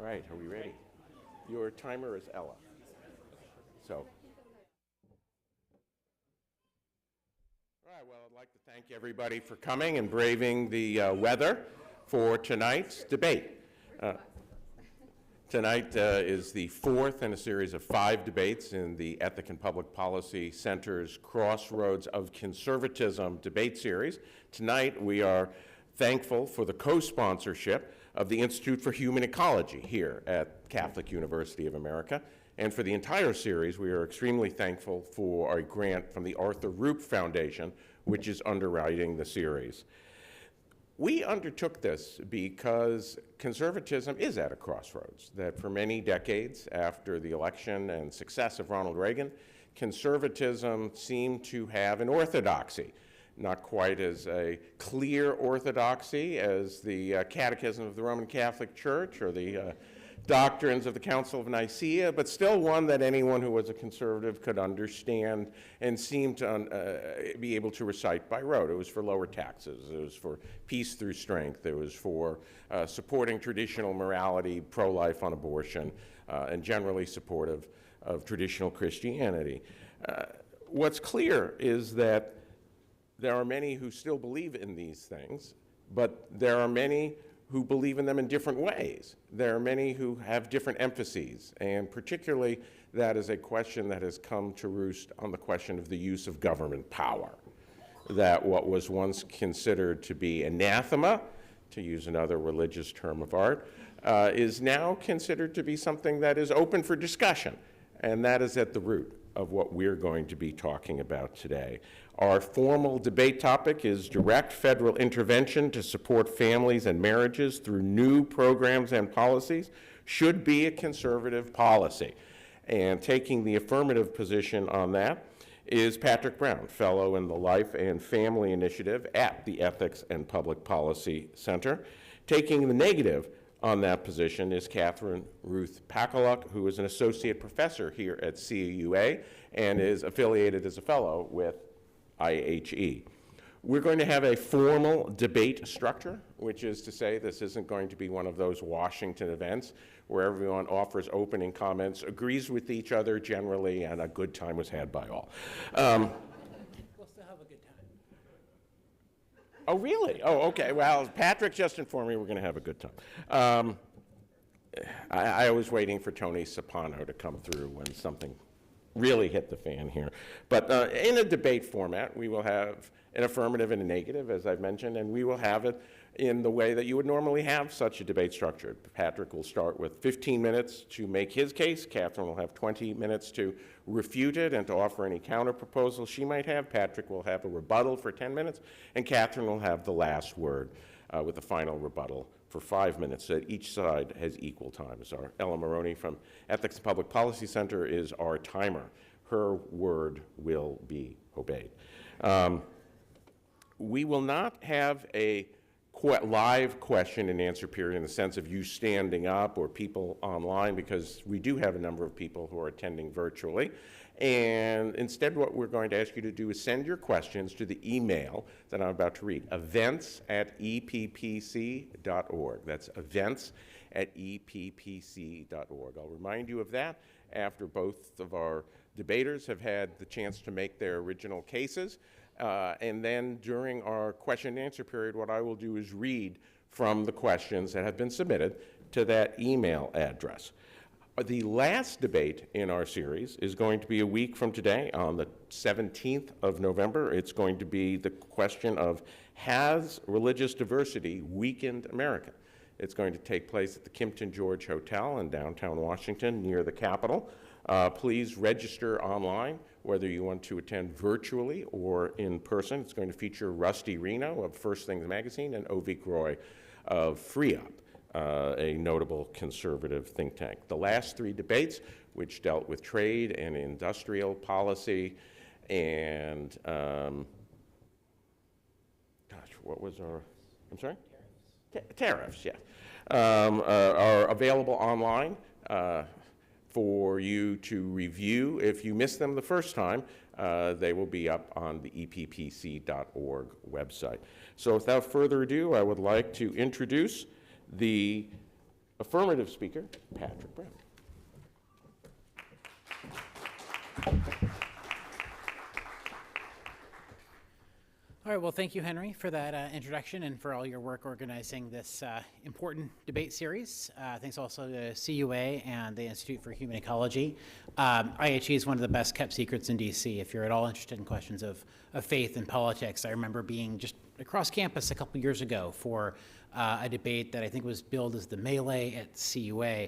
right, are we ready? Your timer is Ella. So. All right, well, I'd like to thank everybody for coming and braving the weather for tonight's debate. Tonight is the fourth in a series of 5 debates in the Ethic and Public Policy Center's Crossroads of Conservatism debate series. Tonight we are thankful for the co-sponsorship of the Institute for Human Ecology here at Catholic University of America. And for the entire series, we are extremely thankful for a grant from the Arthur Roop Foundation, which is underwriting the series. We undertook this because conservatism is at a crossroads, that for many decades after the election and success of Ronald Reagan, conservatism seemed to have an orthodoxy, not quite as a clear orthodoxy as the Catechism of the Roman Catholic Church or the doctrines of the Council of Nicaea, but still one that anyone who was a conservative could understand and seemed to be able to recite by rote. It was for lower taxes, it was for peace through strength, it was for supporting traditional morality, pro-life on abortion, and generally supportive of traditional Christianity. What's clear is that there are many who still believe in these things, but there are many who believe in them in different ways. There are many who have different emphases, and particularly that is a question that has come to roost on the question of the use of government power. That what was once considered to be anathema, to use another religious term of art, is now considered to be something that is open for discussion, and that is at the root of what we're going to be talking about today. Our formal debate topic is direct federal intervention to support families and marriages through new programs and policies should be a conservative policy. And taking the affirmative position on that is Patrick Brown, fellow in the Life and Family Initiative at the Ethics and Public Policy Center. Taking the negative on that position is Catherine Ruth Pakaluk, who is an associate professor here at CUA and is affiliated as a fellow with IHE. We're going to have a formal debate structure, which is to say this isn't going to be one of those Washington events where everyone offers opening comments, agrees with each other generally, and a good time was had by all. We'll still have a good time. Oh, really? Oh, okay. Well, Patrick just informed me we're going to have a good time. I was waiting for Tony Soprano to come through when something really hit the fan here. But in a debate format, we will have an affirmative and a negative, as I've mentioned, and we will have it in the way that you would normally have such a debate structured. Patrick will start with 15 minutes to make his case. Catherine will have 20 minutes to refute it and to offer any counter proposals she might have. Patrick will have a rebuttal for 10 minutes, and Catherine will have the last word with the final rebuttal for 5 minutes, so that each side has equal time. So our Ella Maroney from Ethics and Public Policy Center is our timer. Her word will be obeyed. We will not have a live question and answer period in the sense of you standing up or people online, because we do have a number of people who are attending virtually. And instead what we're going to ask you to do is send your questions to the email that I'm about to read, events@eppc.org. That's events@eppc.org. I'll remind you of that after both of our debaters have had the chance to make their original cases. And then during our question and answer period, what I will do is read from the questions that have been submitted to that email address. The last debate in our series is going to be a week from today, on the 17th of November. It's going to be the question of, has religious diversity weakened America? It's going to take place at the Kimpton George Hotel in downtown Washington near the Capitol. Please register online, whether you want to attend virtually or in person. It's going to feature Rusty Reno of First Things Magazine and Ovik Roy of Free Up, a notable conservative think tank. The last 3 debates, which dealt with trade and industrial policy and, what was our, I'm sorry? Tariffs, yeah. Are available online for you to review. If you missed them the first time, they will be up on the eppc.org website. So without further ado, I would like to introduce the Affirmative speaker, Patrick Brown. All right, well, thank you, Henry, for that introduction and for all your work organizing this important debate series. Thanks also to CUA and the Institute for Human Ecology. IHE is one of the best kept secrets in DC. If you're at all interested in questions of faith and politics, I remember being just across campus a couple years ago for a debate that I think was billed as the melee at CUA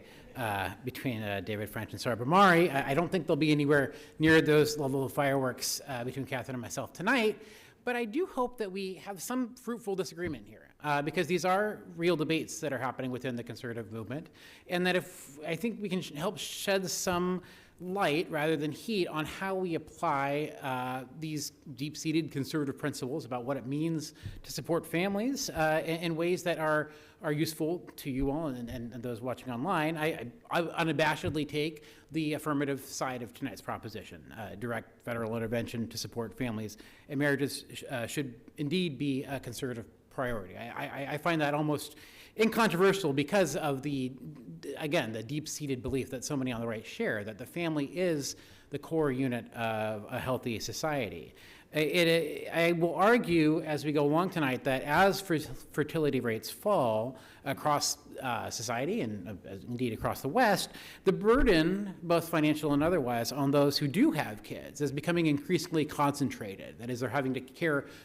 between David French and Sarah Bamari. I don't think they'll be anywhere near those level of fireworks between Catherine and myself tonight. But I do hope that we have some fruitful disagreement here, because these are real debates that are happening within the conservative movement, and that if I think we can help shed some light rather than heat on how we apply these deep-seated conservative principles about what it means to support families in ways that are useful to you all and those watching online. I unabashedly take the affirmative side of tonight's proposition. Direct federal intervention to support families and marriages should indeed be a conservative priority. I find that almost incontroversial because of again, the deep-seated belief that so many on the right share, that the family is the core unit of a healthy society. I will argue as we go along tonight that as fertility rates fall across society and indeed across the West, the burden, both financial and otherwise, on those who do have kids is becoming increasingly concentrated. That is, they're having to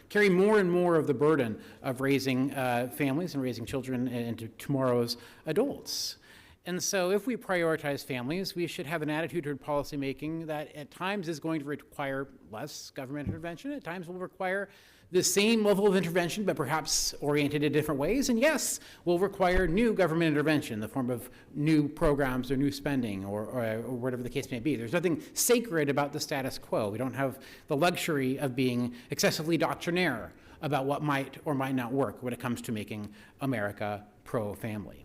carry more and more of the burden of raising families and raising children into tomorrow's adults. And so if we prioritize families, we should have an attitude toward policymaking that at times is going to require less government intervention, at times will require the same level of intervention, but perhaps oriented in different ways. And yes, will require new government intervention in the form of new programs or new spending or whatever the case may be. There's nothing sacred about the status quo. We don't have the luxury of being excessively doctrinaire about what might or might not work when it comes to making America pro-family.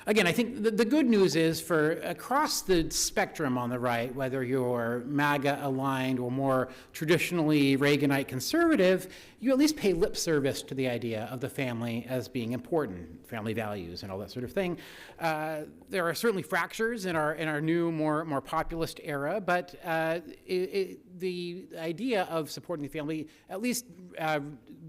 Again, I think the good news is for across the spectrum on the right, whether you're MAGA aligned or more traditionally Reaganite conservative, you at least pay lip service to the idea of the family as being important, family values and all that sort of thing. There are certainly fractures in our new, more populist era, but the idea of supporting the family at least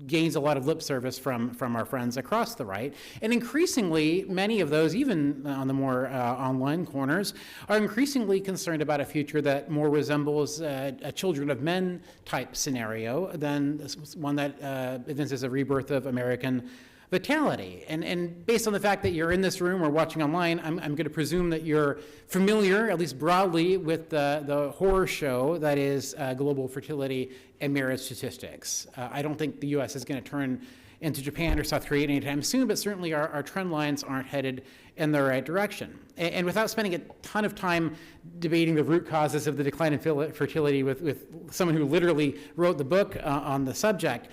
gains a lot of lip service from our friends across the right. And increasingly, many of those, even on the more online corners, are increasingly concerned about a future that more resembles a children of men type scenario than one that evinces a rebirth of American vitality. And based on the fact that you're in this room or watching online, I'm going to presume that you're familiar, at least broadly, with the horror show that is global fertility and marriage statistics. I don't think the U.S. is going to turn into Japan or South Korea anytime soon, but certainly our trend lines aren't headed in the right direction. And without spending a ton of time debating the root causes of the decline in fertility with someone who literally wrote the book on the subject,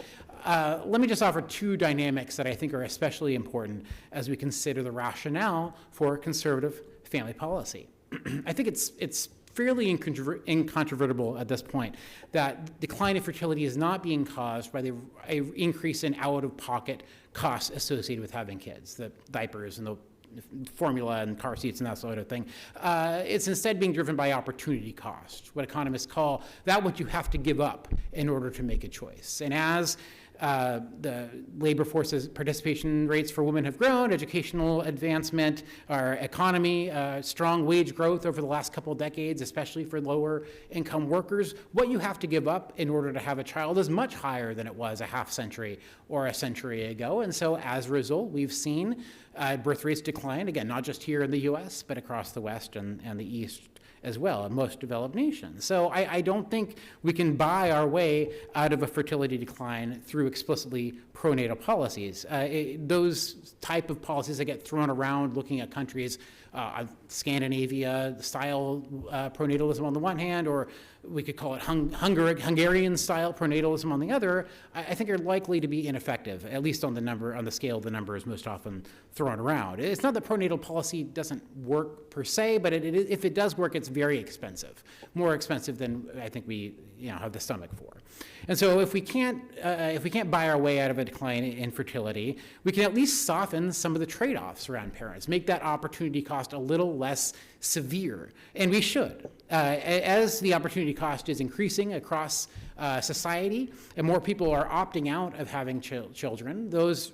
let me just offer two dynamics that I think are especially important as we consider the rationale for conservative family policy. I think it's fairly incontrovertible at this point that decline in fertility is not being caused by the increase in out-of-pocket costs associated with having kids, the diapers and the formula and car seats and that sort of thing. It's instead being driven by opportunity cost, what economists call that what you have to give up in order to make a choice. And as the labor force's participation rates for women have grown, educational advancement, our economy, strong wage growth over the last couple of decades, especially for lower income workers, what you have to give up in order to have a child is much higher than it was a half century or a century ago. And so as a result, we've seen birth rates decline, again, not just here in the US, but across the West and the East as well in most developed nations. So I don't think we can buy our way out of a fertility decline through explicitly pronatal policies. Those type of policies that get thrown around looking at countries, Scandinavia style pronatalism on the one hand, or we could call it Hungarian style pronatalism on the other, I think are likely to be ineffective, at least on the scale of the numbers most often thrown around. It's not that pronatal policy doesn't work per se, but if it does work, it's very expensive, more expensive than I think we have the stomach for. And so if we can't buy our way out of a decline in fertility, we can at least soften some of the trade-offs around parents, make that opportunity cost a little less severe, and we should. As the opportunity cost is increasing across society, and more people are opting out of having children, those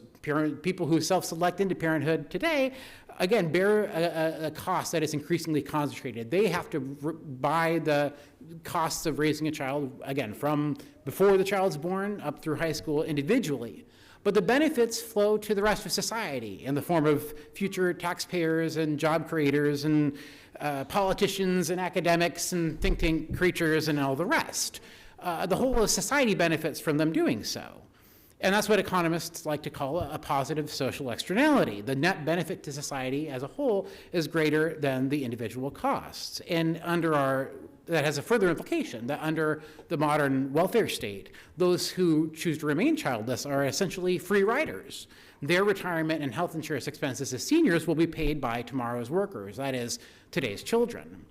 people who self-select into parenthood today, again, bear a cost that is increasingly concentrated. They have to buy the costs of raising a child, again, from before the child's born up through high school individually. But the benefits flow to the rest of society in the form of future taxpayers and job creators and politicians and academics and think tank creatures and all the rest. The whole of society benefits from them doing so. And that's what economists like to call a positive social externality. The net benefit to society as a whole is greater than the individual costs. And that has a further implication that under the modern welfare state, those who choose to remain childless are essentially free riders. Their retirement and health insurance expenses as seniors will be paid by tomorrow's workers, that is, today's children.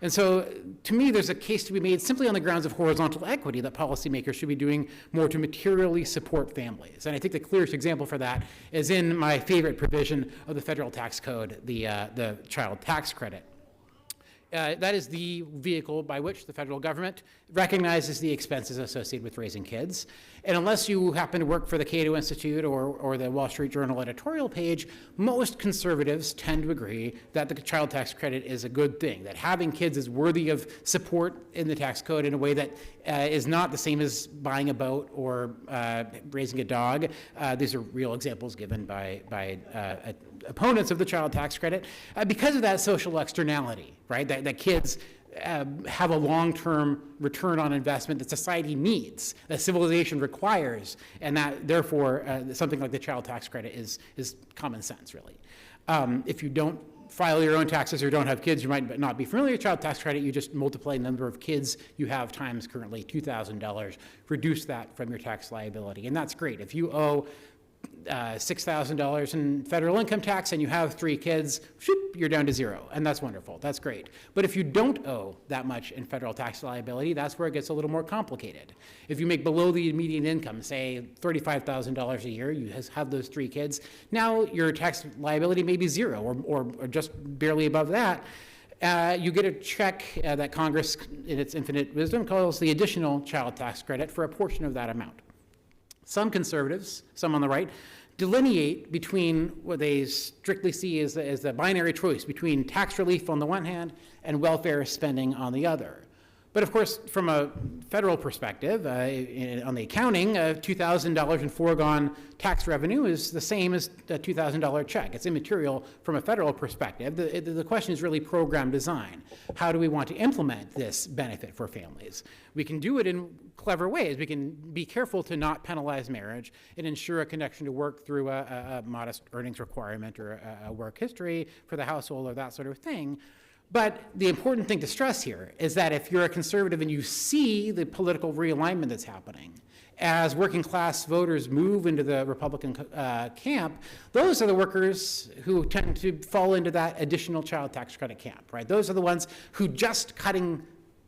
And so, to me, there's a case to be made simply on the grounds of horizontal equity that policymakers should be doing more to materially support families. And I think the clearest example for that is in my favorite provision of the federal tax code, the child tax credit. That is the vehicle by which the federal government recognizes the expenses associated with raising kids. And unless you happen to work for the Cato Institute or the Wall Street Journal editorial page, most conservatives tend to agree that the child tax credit is a good thing, that having kids is worthy of support in the tax code in a way that is not the same as buying a boat or raising a dog. These are real examples given by opponents of the child tax credit because of that social externality, right? That kids have a long-term return on investment that society needs, that civilization requires, and that therefore something like the child tax credit is common sense, really. If you don't file your own taxes or don't have kids, you might not be familiar with child tax credit. You just multiply the number of kids you have times currently $2,000, reduce that from your tax liability, and that's great. If you owe $6,000 in federal income tax and you have 3 kids, shoop, you're down to 0, and that's wonderful, that's great. But if you don't owe that much in federal tax liability, that's where it gets a little more complicated. If you make below the median income, say $35,000 a year, you have those 3 kids, now your tax liability may be 0 or just barely above that. You get a check that Congress, in its infinite wisdom, calls the additional child tax credit for a portion of that amount. Some conservatives, some on the right, delineate between what they strictly see as the binary choice between tax relief on the one hand and welfare spending on the other. But of course, from a federal perspective, on the accounting, $2,000 in foregone tax revenue is the same as a $2,000 check. It's immaterial from a federal perspective. The question is really program design. How do we want to implement this benefit for families? We can do it in clever ways. We can be careful to not penalize marriage and ensure a connection to work through a modest earnings requirement or a work history for the household or that sort of thing. But the important thing to stress here is that if you're a conservative and you see the political realignment that's happening, as working class voters move into the Republican camp, those are the workers who tend to fall into that additional child tax credit camp, right? Those are the ones who just cutting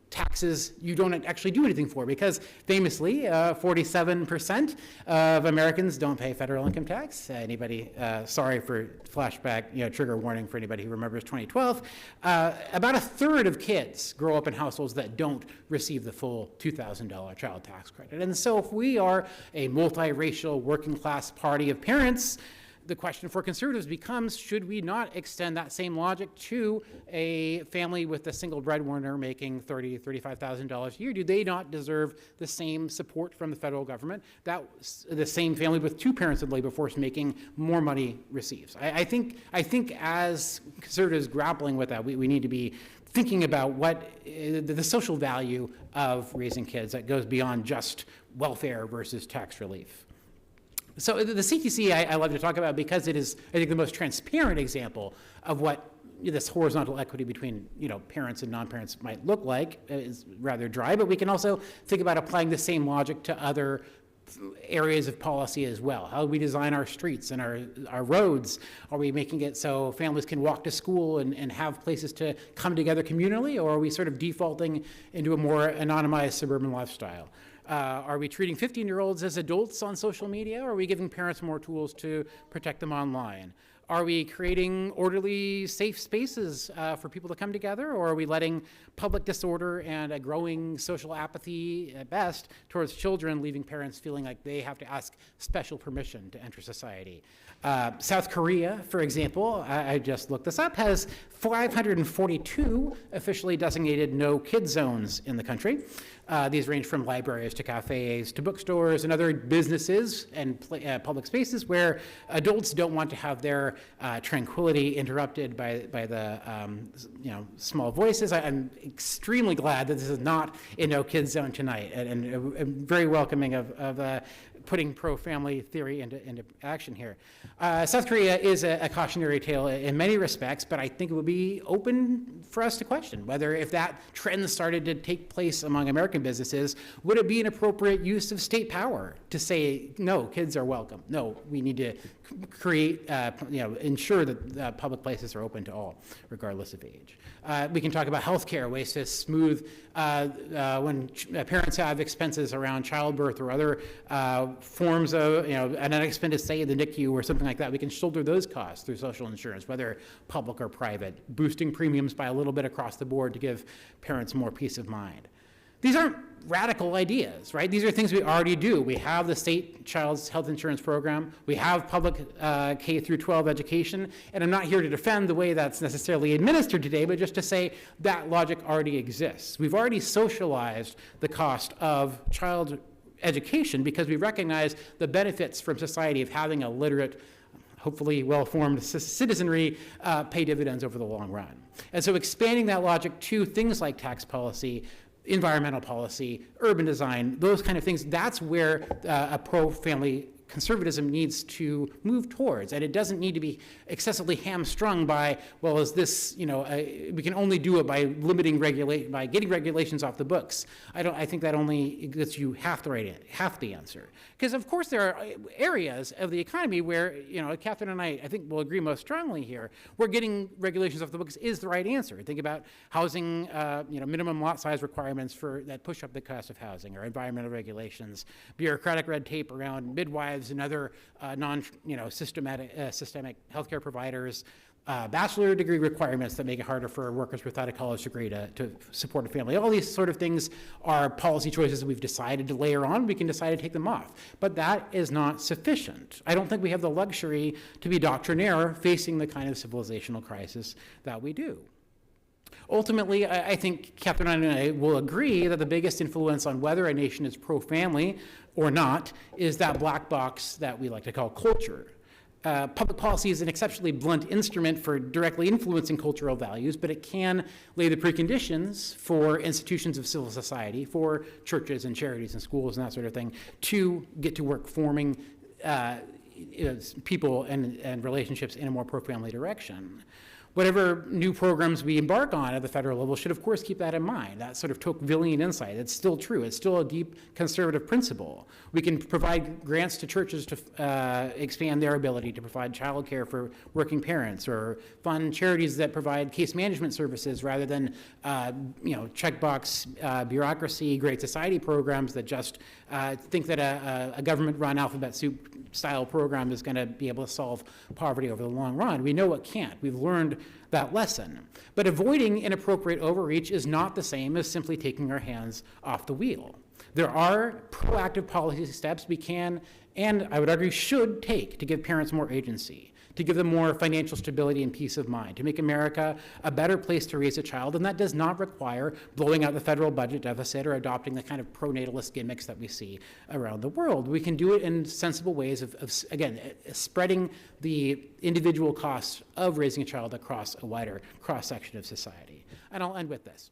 taxes you don't actually do anything for, because famously 47% of Americans don't pay federal income tax. Anybody, sorry for flashback, trigger warning for anybody who remembers 2012. About a third of kids grow up in households that don't receive the full $2,000 child tax credit. And so if we are a multiracial working class party of parents, the question for conservatives becomes, should we not extend that same logic to a family with a single breadwinner making $30,000, $35,000 a year? Do they not deserve the same support from the federal government that the same family with 2 parents in the labor force making more money receives? I think as conservatives grappling with that, we need to be thinking about what the social value of raising kids that goes beyond just welfare versus tax relief. So the CTC I love to talk about because it is, I think, the most transparent example of what this horizontal equity between parents and non-parents might look like. It's rather dry, but we can also think about applying the same logic to other areas of policy as well. How do we design our streets and our roads? Are we making it so families can walk to school and have places to come together communally, or are we sort of defaulting into a more anonymized suburban lifestyle? Are we treating 15-year-olds as adults on social media, or are we giving parents more tools to protect them online? Are we creating orderly, safe spaces for people to come together, or are we letting public disorder and a growing social apathy at best towards children, leaving parents feeling like they have to ask special permission to enter society? South Korea, for example, I just looked this up, has 542 officially designated no-kid zones in the country. These range from libraries to cafes to bookstores and other businesses and public spaces where adults don't want to have their tranquility interrupted by the small voices. I'm extremely glad that this is not a no-kid zone tonight, and very welcoming of putting pro-family theory into action here. South Korea is a cautionary tale in many respects, but I think it would be open for us to question whether, if that trend started to take place among American businesses, would it be an appropriate use of state power to say, no, kids are welcome. No, we need to create, ensure that public places are open to all, regardless of age. We can talk about healthcare, ways to smooth when parents have expenses around childbirth or other forms of, an unexpended stay in the NICU or something like that. We can shoulder those costs through social insurance, whether public or private, boosting premiums by a little bit across the board to give parents more peace of mind. These aren't radical ideas, right? These are things we already do. We have the state child's health insurance program. We have public K through 12 education. And I'm not here to defend the way that's necessarily administered today, but just to say that logic already exists. We've already socialized the cost of child education because we recognize the benefits from society of having a literate, hopefully well-formed citizenry pay dividends over the long run. And so expanding that logic to things like tax policy, environmental policy, urban design, those kind of things, that's where a pro-family conservatism needs to move towards. And it doesn't need to be excessively hamstrung by, well, is this, we can only do it by by getting regulations off the books. I think that only gets you half the answer. Because of course there are areas of the economy where, Catherine and I think will agree most strongly here, where getting regulations off the books is the right answer. Think about housing, minimum lot size requirements that push up the cost of housing, or environmental regulations, bureaucratic red tape around midwives and other systemic healthcare providers, bachelor degree requirements that make it harder for workers without a college degree to support a family. All these sort of things are policy choices that we've decided to layer on. We can decide to take them off. But that is not sufficient. I don't think we have the luxury to be doctrinaire facing the kind of civilizational crisis that we do. Ultimately, I think Catherine and I will agree that the biggest influence on whether a nation is pro-family or not is that black box that we like to call culture. Public policy is an exceptionally blunt instrument for directly influencing cultural values, but it can lay the preconditions for institutions of civil society, for churches and charities and schools and that sort of thing, to get to work forming people and relationships in a more pro-family direction. Whatever new programs we embark on at the federal level should, of course, keep that in mind. That sort of Tocquevillian insight. It's still true. It's still a deep conservative principle. We can provide grants to churches to expand their ability to provide childcare for working parents, or fund charities that provide case management services rather than, checkbox bureaucracy, Great Society programs that just think that a government-run alphabet soup style program is going to be able to solve poverty over the long run. We know it can't. We've learned that lesson. But avoiding inappropriate overreach is not the same as simply taking our hands off the wheel. There are proactive policy steps we can, and I would argue should, take to give parents more agency, to give them more financial stability and peace of mind, to make America a better place to raise a child, and that does not require blowing out the federal budget deficit or adopting the kind of pronatalist gimmicks that we see around the world. We can do it in sensible ways of again, spreading the individual costs of raising a child across a wider cross-section of society. And I'll end with this.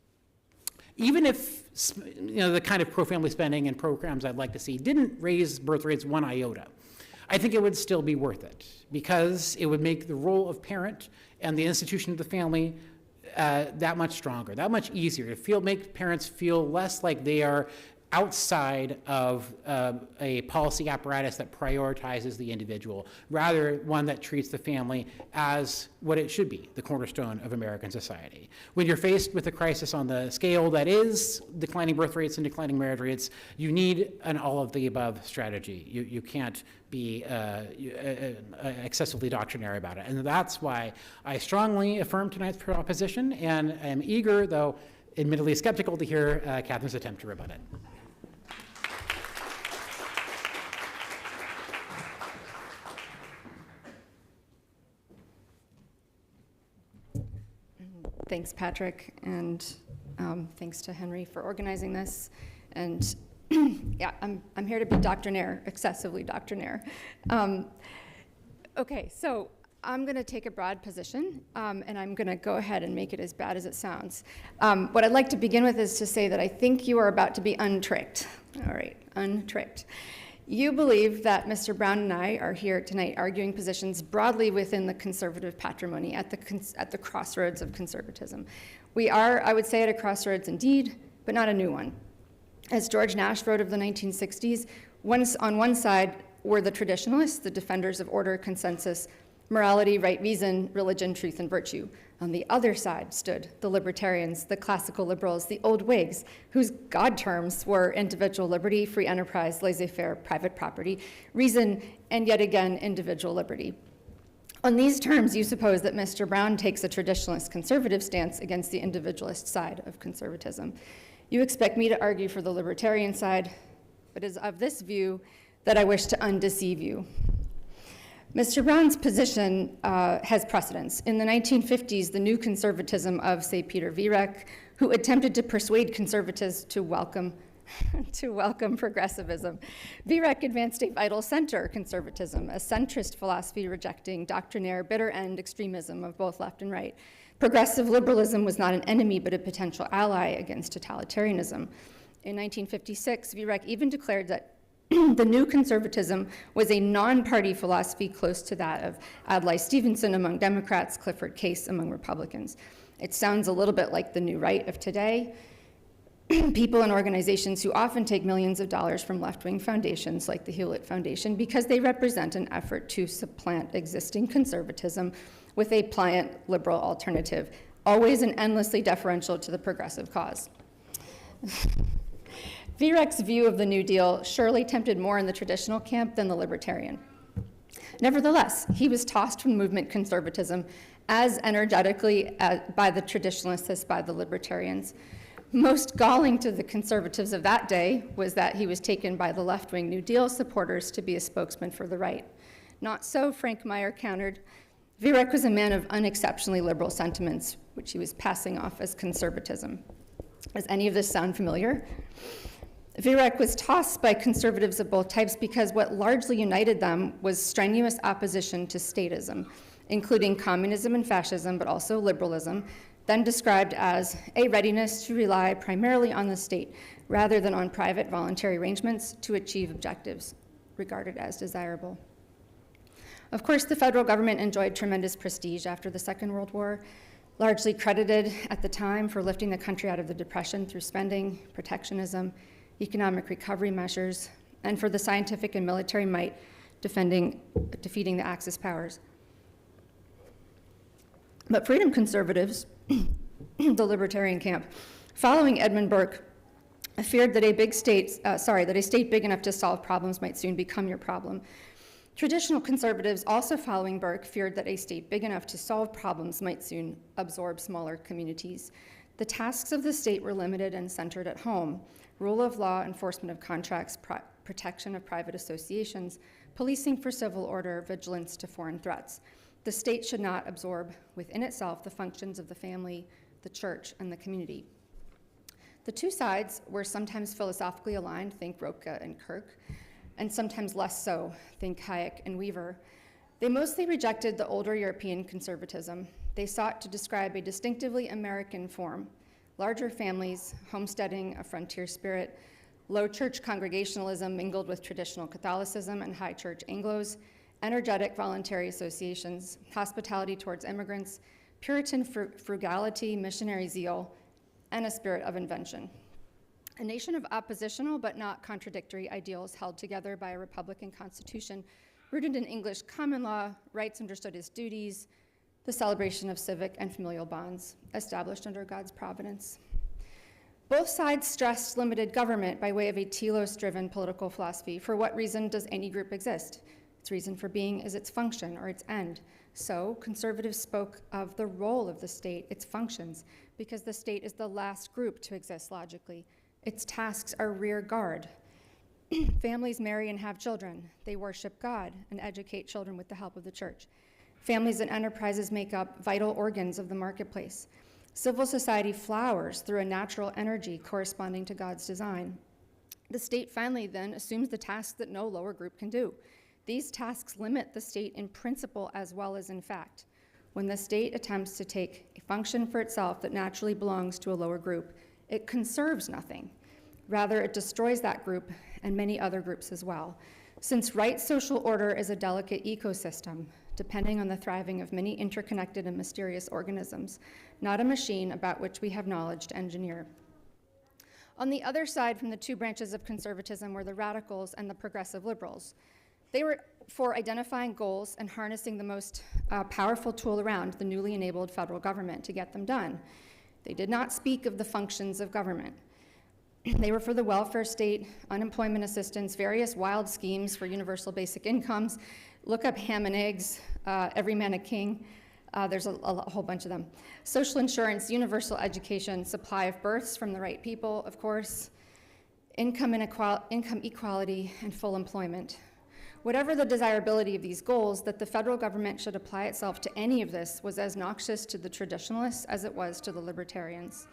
Even if the kind of pro-family spending and programs I'd like to see didn't raise birth rates one iota, I think it would still be worth it, because it would make the role of parent and the institution of the family that much stronger, that much easier, to make parents feel less like they are outside of a policy apparatus that prioritizes the individual, rather one that treats the family as what it should be, the cornerstone of American society. When you're faced with a crisis on the scale that is declining birth rates and declining marriage rates, you need an all-of-the-above strategy. You can't be excessively doctrinaire about it. And that's why I strongly affirm tonight's proposition, and am eager, though admittedly skeptical, to hear Catherine's attempt to rebut it. Thanks, Patrick, and thanks to Henry for organizing this. And yeah, I'm here to be doctrinaire, excessively doctrinaire. Okay, so I'm going to take a broad position, and I'm going to go ahead and make it as bad as it sounds. What I'd like to begin with is to say that I think you are about to be untricked. All right, untricked. You believe that Mr. Brown and I are here tonight arguing positions broadly within the conservative patrimony at the crossroads of conservatism. We are, I would say, at a crossroads indeed, but not a new one. As George Nash wrote of the 1960s, on one side were the traditionalists, the defenders of order, consensus, morality, right reason, religion, truth, and virtue. On the other side stood the libertarians, the classical liberals, the old Whigs, whose God terms were individual liberty, free enterprise, laissez-faire, private property, reason, and yet again, individual liberty. On these terms, you suppose that Mr. Brown takes a traditionalist conservative stance against the individualist side of conservatism. You expect me to argue for the libertarian side, but it is of this view that I wish to undeceive you. Mr. Brown's position has precedence. In the 1950s, the new conservatism of, say, Peter Vierek, who attempted to persuade conservatives to welcome progressivism. Vierek advanced a vital center conservatism, a centrist philosophy rejecting doctrinaire, bitter-end extremism of both left and right. Progressive liberalism was not an enemy, but a potential ally against totalitarianism. In 1956, Vierek even declared that the new conservatism was a non-party philosophy close to that of Adlai Stevenson among Democrats, Clifford Case among Republicans. It sounds a little bit like the new right of today. People and organizations who often take millions of dollars from left-wing foundations like the Hewlett Foundation because they represent an effort to supplant existing conservatism with a pliant liberal alternative, always and endlessly deferential to the progressive cause. Vierek's view of the New Deal surely tempted more in the traditional camp than the libertarian. Nevertheless, he was tossed from movement conservatism as energetically by the traditionalists as by the libertarians. Most galling to the conservatives of that day was that he was taken by the left-wing New Deal supporters to be a spokesman for the right. Not so, Frank Meyer countered. Vierek was a man of unexceptionally liberal sentiments, which he was passing off as conservatism. Does any of this sound familiar? Vierek was tossed by conservatives of both types because what largely united them was strenuous opposition to statism, including communism and fascism, but also liberalism, then described as a readiness to rely primarily on the state rather than on private voluntary arrangements to achieve objectives regarded as desirable. Of course, the federal government enjoyed tremendous prestige after the Second World War, largely credited at the time for lifting the country out of the Depression through spending, protectionism, economic recovery measures, and for the scientific and military might defeating the Axis powers. But freedom conservatives, the libertarian camp, following Edmund Burke, feared that a state big enough to solve problems might soon become your problem. Traditional conservatives, also following Burke, feared that a state big enough to solve problems might soon absorb smaller communities. The tasks of the state were limited and centered at home: rule of law, enforcement of contracts, protection of private associations, policing for civil order, vigilance to foreign threats. The state should not absorb within itself the functions of the family, the church, and the community. The two sides were sometimes philosophically aligned, think Roca and Kirk, and sometimes less so, think Hayek and Weaver. They mostly rejected the older European conservatism. They sought to describe a distinctively American form: larger families, homesteading, a frontier spirit, low church congregationalism mingled with traditional Catholicism and high church Anglos, energetic voluntary associations, hospitality towards immigrants, Puritan frugality, missionary zeal, and a spirit of invention. A nation of oppositional but not contradictory ideals held together by a Republican Constitution rooted in English common law, rights understood as duties, the celebration of civic and familial bonds established under God's providence. Both sides stressed limited government by way of a telos-driven political philosophy. For what reason does any group exist? Its reason for being is its function or its end. So conservatives spoke of the role of the state, its functions, because the state is the last group to exist logically. Its tasks are rear guard. Families marry and have children. They worship God and educate children with the help of the church. Families and enterprises make up vital organs of the marketplace. Civil society flowers through a natural energy corresponding to God's design. The state finally then assumes the tasks that no lower group can do. These tasks limit the state in principle as well as in fact. When the state attempts to take a function for itself that naturally belongs to a lower group, it conserves nothing. Rather, it destroys that group and many other groups as well. Since right social order is a delicate ecosystem, depending on the thriving of many interconnected and mysterious organisms, not a machine about which we have knowledge to engineer. On the other side from the two branches of conservatism were the radicals and the progressive liberals. They were for identifying goals and harnessing the most powerful tool around, the newly enabled federal government, to get them done. They did not speak of the functions of government. They were for the welfare state, unemployment assistance, various wild schemes for universal basic incomes. Look up ham and eggs, every man a king. There's a whole bunch of them. Social insurance, universal education, supply of births from the right people, of course, income equality, and full employment. Whatever the desirability of these goals, that the federal government should apply itself to any of this was as noxious to the traditionalists as it was to the libertarians.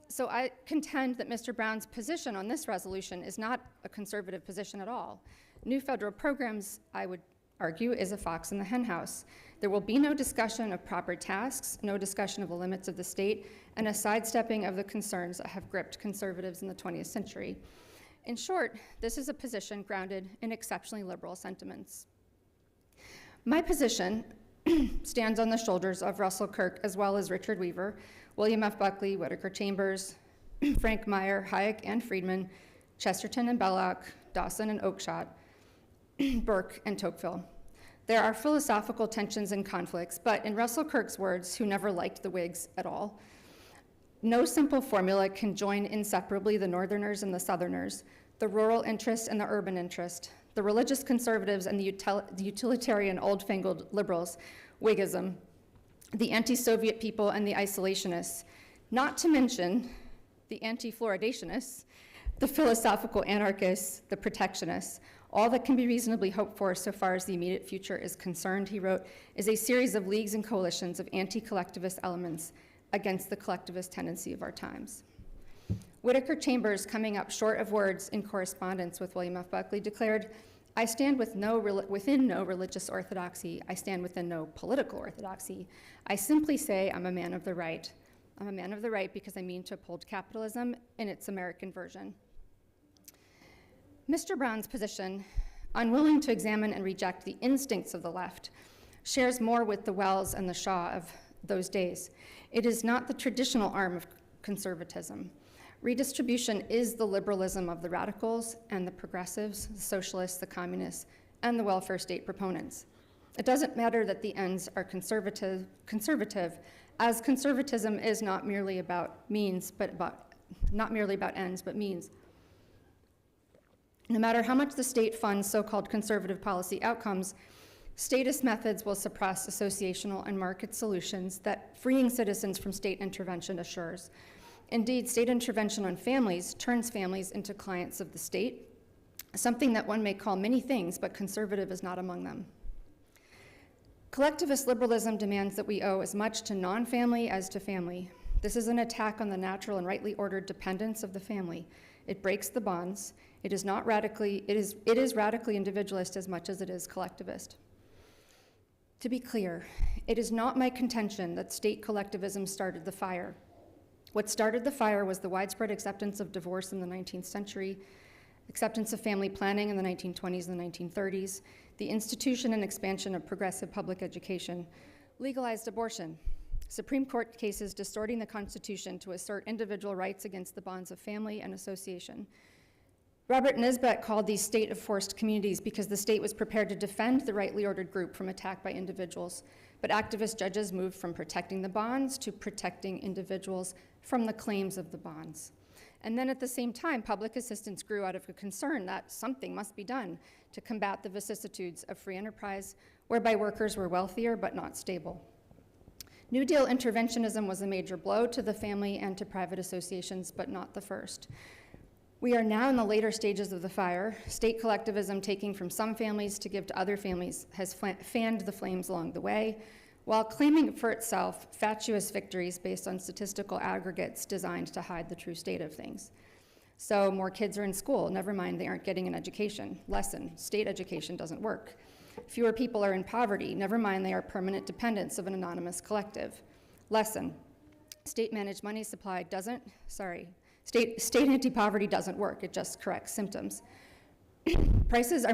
So I contend that Mr. Brown's position on this resolution is not a conservative position at all. New federal programs, I would argue, is a fox in the henhouse. There will be no discussion of proper tasks, no discussion of the limits of the state, and a sidestepping of the concerns that have gripped conservatives in the 20th century. In short, this is a position grounded in exceptionally liberal sentiments. My position stands on the shoulders of Russell Kirk as well as Richard Weaver, William F. Buckley, Whittaker Chambers, Frank Meyer, Hayek and Friedman, Chesterton and Belloc, Dawson and Oakeshott, Burke and Tocqueville. There are philosophical tensions and conflicts, but in Russell Kirk's words, who never liked the Whigs at all, no simple formula can join inseparably the Northerners and the Southerners, the rural interest and the urban interest, the religious conservatives and the utilitarian old-fangled liberals, Whiggism, the anti-Soviet people and the isolationists, not to mention the anti-fluoridationists, the philosophical anarchists, the protectionists. All that can be reasonably hoped for so far as the immediate future is concerned, he wrote, is a series of leagues and coalitions of anti-collectivist elements against the collectivist tendency of our times. Whittaker Chambers, coming up short of words in correspondence with William F. Buckley, declared, I stand within no religious orthodoxy. I stand within no political orthodoxy. I simply say I'm a man of the right. I'm a man of the right because I mean to uphold capitalism in its American version. Mr. Brown's position, unwilling to examine and reject the instincts of the left, shares more with the Wells and the Shaw of those days. It is not the traditional arm of conservatism. Redistribution is the liberalism of the radicals and the progressives, the socialists, the communists, and the welfare state proponents. It doesn't matter that the ends are conservative, as conservatism is not merely about ends, but means. No matter how much the state funds so-called conservative policy outcomes, statist methods will suppress associational and market solutions that freeing citizens from state intervention assures. Indeed, state intervention on families turns families into clients of the state, something that one may call many things, but conservative is not among them. Collectivist liberalism demands that we owe as much to non-family as to family. This is an attack on the natural and rightly ordered dependence of the family. It breaks the bonds. It is radically individualist as much as it is collectivist. To be clear, it is not my contention that state collectivism started the fire. What started the fire was the widespread acceptance of divorce in the 19th century, acceptance of family planning in the 1920s and the 1930s, the institution and expansion of progressive public education, legalized abortion, Supreme Court cases distorting the Constitution to assert individual rights against the bonds of family and association. Robert Nisbet called these state of forced communities because the state was prepared to defend the rightly ordered group from attack by individuals, but activist judges moved from protecting the bonds to protecting individuals from the claims of the bonds. And then at the same time, public assistance grew out of a concern that something must be done to combat the vicissitudes of free enterprise, whereby workers were wealthier but not stable. New Deal interventionism was a major blow to the family and to private associations, but not the first. We are now in the later stages of the fire. State collectivism taking from some families to give to other families has fanned the flames along the way, while claiming for itself fatuous victories based on statistical aggregates designed to hide the true state of things. So more kids are in school, never mind they aren't getting an education. Lesson, state education doesn't work. Fewer people are in poverty, never mind they are permanent dependents of an anonymous collective. Lesson, state anti-poverty doesn't work, it just corrects symptoms. Prices are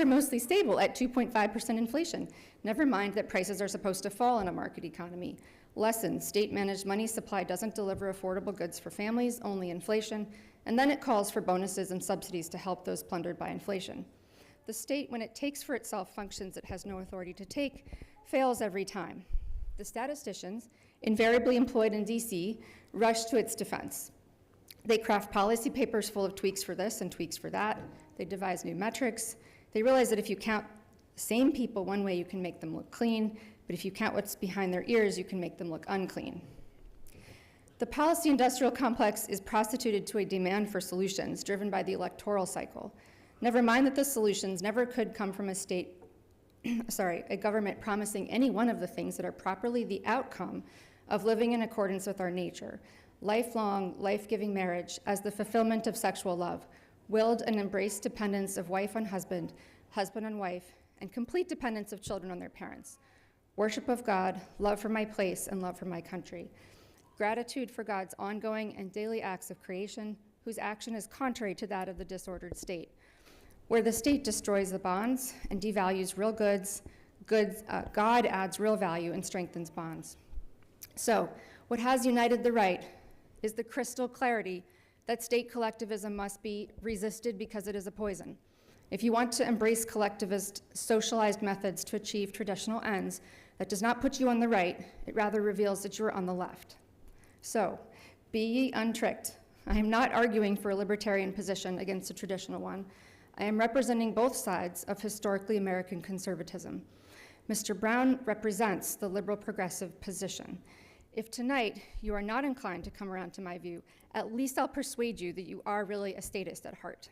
mostly stable at 2.5% inflation. Never mind that prices are supposed to fall in a market economy. Lesson, state-managed money supply doesn't deliver affordable goods for families, only inflation, and then it calls for bonuses and subsidies to help those plundered by inflation. The state, when it takes for itself functions it has no authority to take, fails every time. The statisticians, invariably employed in DC, rush to its defense. They craft policy papers full of tweaks for this and tweaks for that. They devise new metrics. They realize that if you count the same people one way, you can make them look clean, but if you count what's behind their ears, you can make them look unclean. The policy industrial complex is prostituted to a demand for solutions driven by the electoral cycle. Never mind that the solutions never could come from a government promising any one of the things that are properly the outcome of living in accordance with our nature. Lifelong, life-giving marriage as the fulfillment of sexual love, willed and embraced dependence of wife on husband, husband on wife, and complete dependence of children on their parents. Worship of God, love for my place, and love for my country. Gratitude for God's ongoing and daily acts of creation, whose action is contrary to that of the disordered state. Where the state destroys the bonds and devalues real goods, God adds real value and strengthens bonds. So, what has united the right is the crystal clarity that state collectivism must be resisted because it is a poison. If you want to embrace collectivist, socialized methods to achieve traditional ends, that does not put you on the right, it rather reveals that you are on the left. So, be ye untricked. I am not arguing for a libertarian position against a traditional one. I am representing both sides of historically American conservatism. Mr. Brown represents the liberal progressive position. If tonight you are not inclined to come around to my view, at least I'll persuade you that you are really a statist at heart.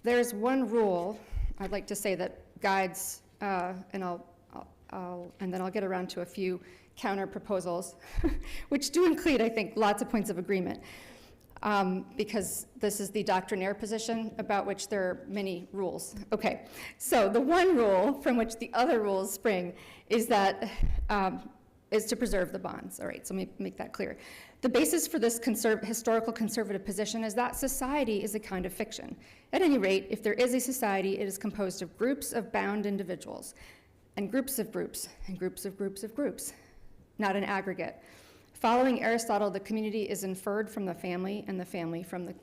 There's one rule I'd like to say that guides, and then I'll get around to a few counter proposals, which do include, I think, lots of points of agreement, because this is the doctrinaire position about which there are many rules. Okay, so the one rule from which the other rules spring is that is to preserve the bonds. All right, so let me make that clear. The basis for this historical conservative position is that society is a kind of fiction. At any rate, if there is a society, it is composed of groups of bound individuals, and groups of groups, and groups of groups of groups, not an aggregate. Following Aristotle, the community is inferred from the family, and the family from the,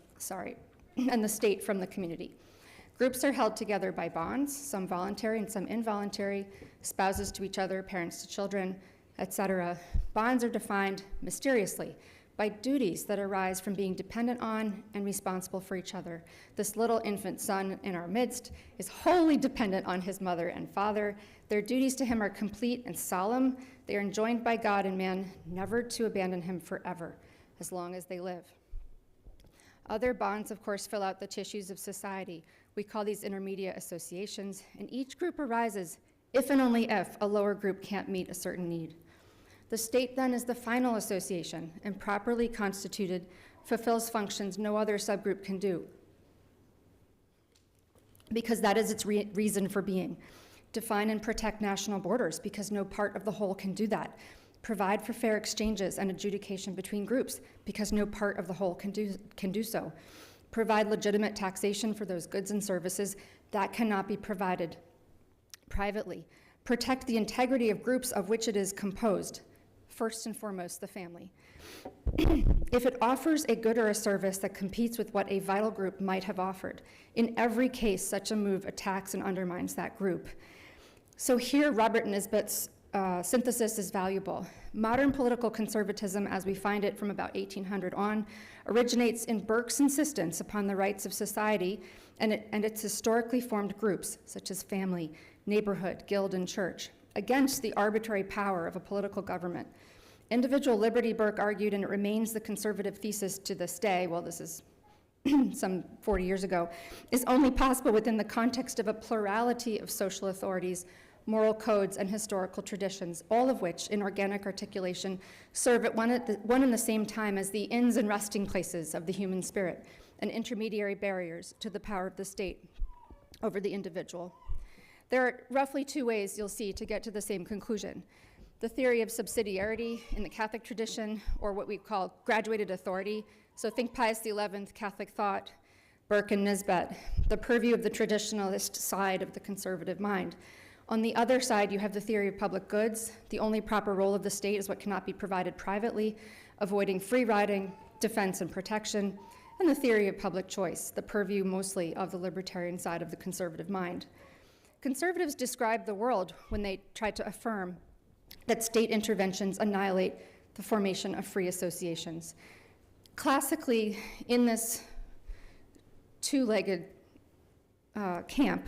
and the state from the community. Groups are held together by bonds, some voluntary and some involuntary, spouses to each other, parents to children, etc. Bonds are defined mysteriously by duties that arise from being dependent on and responsible for each other. This little infant son in our midst is wholly dependent on his mother and father. Their duties to him are complete and solemn. They are enjoined by God and man never to abandon him forever, as long as they live. Other bonds, of course, fill out the tissues of society. We call these intermediate associations, and each group arises if and only if a lower group can't meet a certain need. The state then is the final association, and properly constituted, fulfills functions no other subgroup can do, because that is its reason for being. Define and protect national borders, because no part of the whole can do that. Provide for fair exchanges and adjudication between groups, because no part of the whole can do so. Provide legitimate taxation for those goods and services that cannot be provided privately, protect the integrity of groups of which it is composed, first and foremost, the family. If it offers a good or a service that competes with what a vital group might have offered, in every case, such a move attacks and undermines that group. So here, Robert Nisbet's synthesis is valuable. Modern political conservatism, as we find it from about 1800 on, originates in Burke's insistence upon the rights of society and its historically formed groups, such as family, neighborhood, guild, and church, against the arbitrary power of a political government. Individual liberty, Burke argued, and it remains the conservative thesis to this day, well, this is some 40 years ago, is only possible within the context of a plurality of social authorities, moral codes, and historical traditions, all of which, in organic articulation, serve at one and the same time as the inns and resting places of the human spirit and intermediary barriers to the power of the state over the individual. There are roughly two ways you'll see to get to the same conclusion. The theory of subsidiarity in the Catholic tradition, or what we call graduated authority. So think Pius XI, Catholic thought, Burke and Nisbet, the purview of the traditionalist side of the conservative mind. On the other side, you have the theory of public goods. The only proper role of the state is what cannot be provided privately, avoiding free riding, defense, and protection, and the theory of public choice, the purview mostly of the libertarian side of the conservative mind. Conservatives describe the world when they try to affirm that state interventions annihilate the formation of free associations. Classically, in this two-legged camp,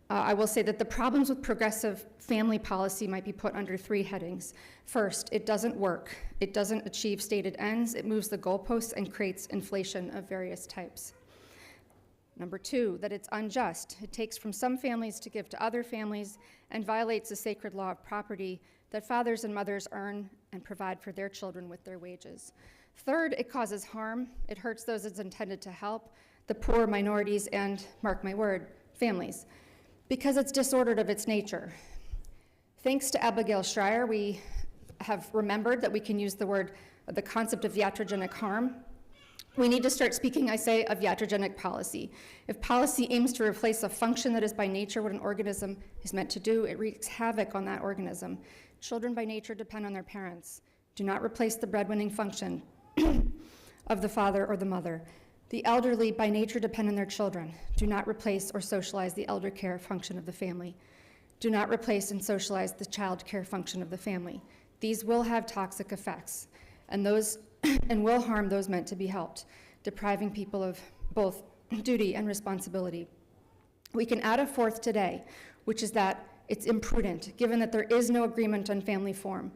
I will say that the problems with progressive family policy might be put under three headings. First, it doesn't work. It doesn't achieve stated ends. It moves the goalposts and creates inflation of various types. Number two, that it's unjust. It takes from some families to give to other families and violates the sacred law of property that fathers and mothers earn and provide for their children with their wages. Third, it causes harm. It hurts those it's intended to help, the poor, minorities, and, mark my word, families, because it's disordered of its nature. Thanks to Abigail Schreier, we have remembered that we can use the concept of iatrogenic harm. We need to start speaking, I say, of iatrogenic policy. If policy aims to replace a function that is by nature what an organism is meant to do, it wreaks havoc on that organism. Children by nature depend on their parents. Do not replace the breadwinning function of the father or the mother. The elderly by nature depend on their children. Do not replace or socialize the elder care function of the family. Do not replace and socialize the child care function of the family. These will have toxic effects, and will harm those meant to be helped, depriving people of both duty and responsibility. We can add a fourth today, which is that it's imprudent, given that there is no agreement on family form.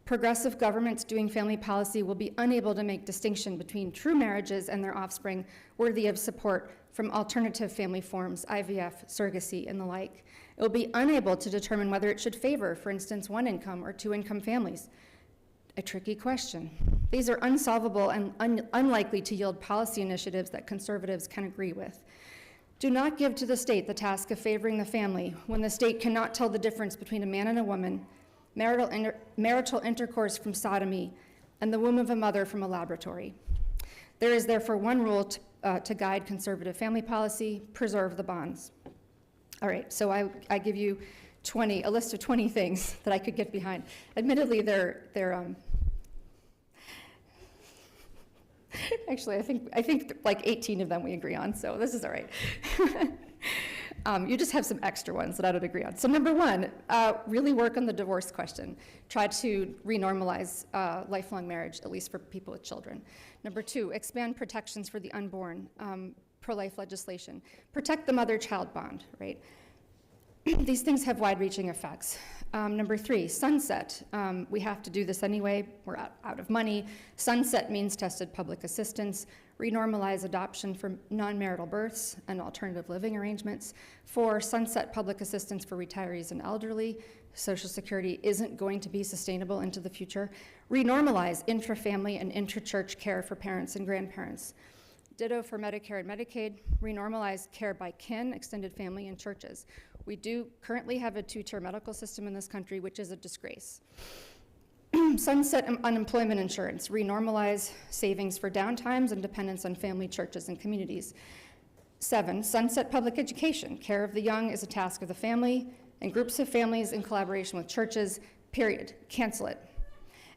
Progressive governments doing family policy will be unable to make distinction between true marriages and their offspring worthy of support from alternative family forms, IVF, surrogacy, and the like. It will be unable to determine whether it should favor, for instance, one-income or two-income families. A tricky question. These are unsolvable and unlikely to yield policy initiatives that conservatives can agree with. Do not give to the state the task of favoring the family when the state cannot tell the difference between a man and a woman, marital intercourse from sodomy, and the womb of a mother from a laboratory. There is therefore one rule to guide conservative family policy: preserve the bonds. All right, so I give you a list of 20 things that I could get behind. Admittedly, they're actually, I think like 18 of them we agree on, so this is all right. You just have some extra ones that I don't agree on. So number one, really work on the divorce question. Try to renormalize lifelong marriage, at least for people with children. Number two, expand protections for the unborn, pro-life legislation. Protect the mother-child bond, right? These things have wide-reaching effects. Number three, sunset. We have to do this anyway. We're out of money. Sunset means tested public assistance. Renormalize adoption for non-marital births and alternative living arrangements. Four, sunset public assistance for retirees and elderly. Social Security isn't going to be sustainable into the future. Renormalize intra-family and intra-church care for parents and grandparents. Ditto for Medicare and Medicaid. Renormalize care by kin, extended family, and churches. We do currently have a two-tier medical system in this country, which is a disgrace. Sunset unemployment insurance. Renormalize savings for downtimes and dependence on family, churches, and communities. 7, sunset public education. Care of the young is a task of the family. and groups of families in collaboration with churches, period. Cancel it.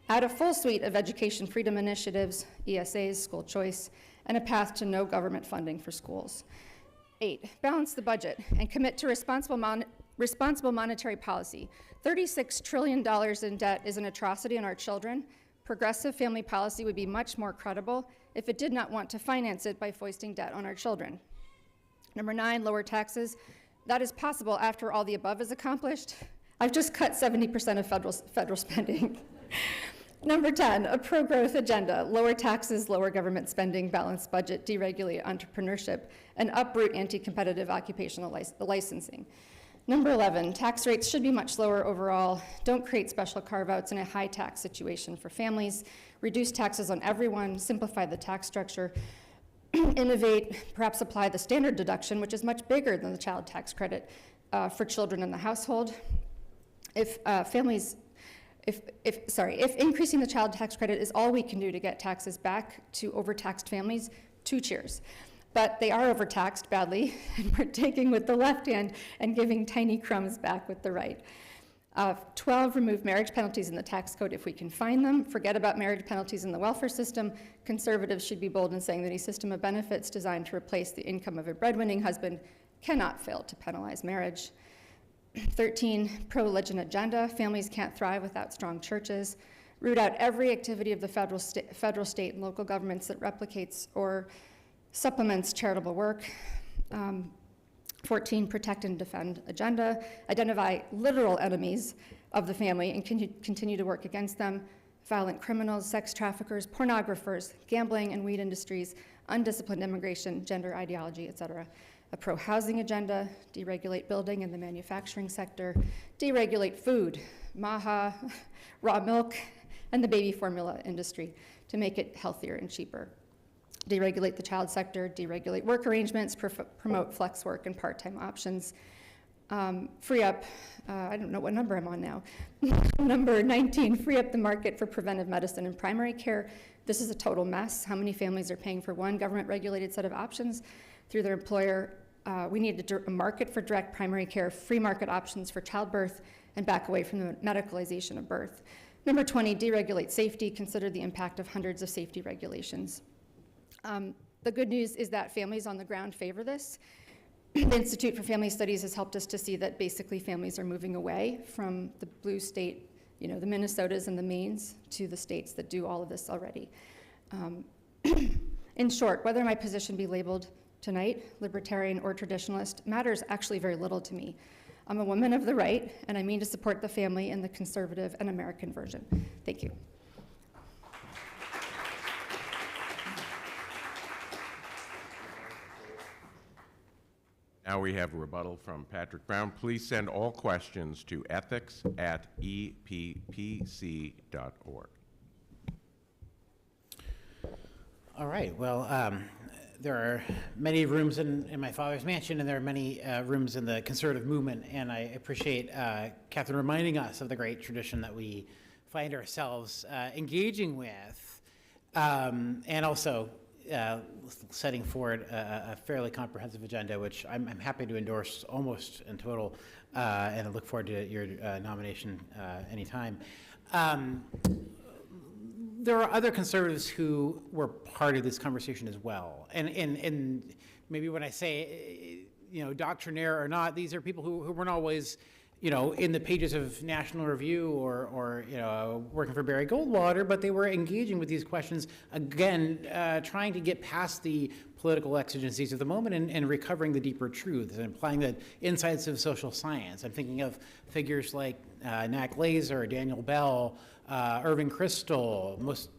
Add a full suite of education freedom initiatives, ESAs, school choice, and a path to no government funding for schools. 8, balance the budget and commit to responsible monetary policy. $36 trillion in debt is an atrocity on our children. Progressive family policy would be much more credible if it did not want to finance it by foisting debt on our children. Number 9, lower taxes. That is possible after all the above is accomplished. I've just cut 70% of federal spending. Number 10, a pro-growth agenda. Lower taxes, lower government spending, balanced budget, deregulate entrepreneurship, and uproot anti-competitive occupational licensing. Number 11, tax rates should be much lower overall. Don't create special carve-outs in a high tax situation for families. Reduce taxes on everyone, simplify the tax structure, innovate, perhaps apply the standard deduction, which is much bigger than the child tax credit for children in the household. If increasing the child tax credit is all we can do to get taxes back to overtaxed families, 2 cheers. But they are overtaxed badly, and we're taking with the left hand and giving tiny crumbs back with the right. 12, remove marriage penalties in the tax code if we can find them. Forget about marriage penalties in the welfare system. Conservatives should be bold in saying that a system of benefits designed to replace the income of a breadwinning husband cannot fail to penalize marriage. 13, pro-religion agenda. Families can't thrive without strong churches. Root out every activity of the federal, state, and local governments that replicates or supplements charitable work. 14, protect and defend agenda. Identify literal enemies of the family and continue to work against them. Violent criminals, sex traffickers, pornographers, gambling and weed industries, undisciplined immigration, gender ideology, etc. A pro-housing agenda, deregulate building and the manufacturing sector, deregulate food, maha, raw milk, and the baby formula industry to make it healthier and cheaper. Deregulate the child sector, deregulate work arrangements, promote flex work and part-time options. Free up, I don't know what number I'm on now. Number 19, free up the market for preventive medicine and primary care. This is a total mess. How many families are paying for one government-regulated set of options through their employer? We need a market for direct primary care, free market options for childbirth, and back away from the medicalization of birth. Number 20, deregulate safety. Consider the impact of hundreds of safety regulations. The good news is that families on the ground favor this. The Institute for Family Studies has helped us to see that basically families are moving away from the blue state, the Minnesotas and the Maines, to the states that do all of this already. In short, whether my position be labeled tonight, libertarian or traditionalist, matters actually very little to me. I'm a woman of the right, and I mean to support the family in the conservative and American version. Thank you. Now we have a rebuttal from Patrick Brown. Please send all questions to ethics@eppc.org. All right, well, there are many rooms in my father's mansion, and there are many rooms in the conservative movement, and I appreciate Catherine reminding us of the great tradition that we find ourselves engaging with, and also setting forward a fairly comprehensive agenda, which I'm happy to endorse almost in total, and I look forward to your nomination anytime. There are other conservatives who were part of this conversation as well, and maybe when I say, doctrinaire or not, these are people who weren't always, in the pages of National Review or working for Barry Goldwater, but they were engaging with these questions, again, trying to get past the political exigencies of the moment and recovering the deeper truths and applying the insights of social science. I'm thinking of figures like Nat Glazer, Daniel Bell, Irving Kristol, most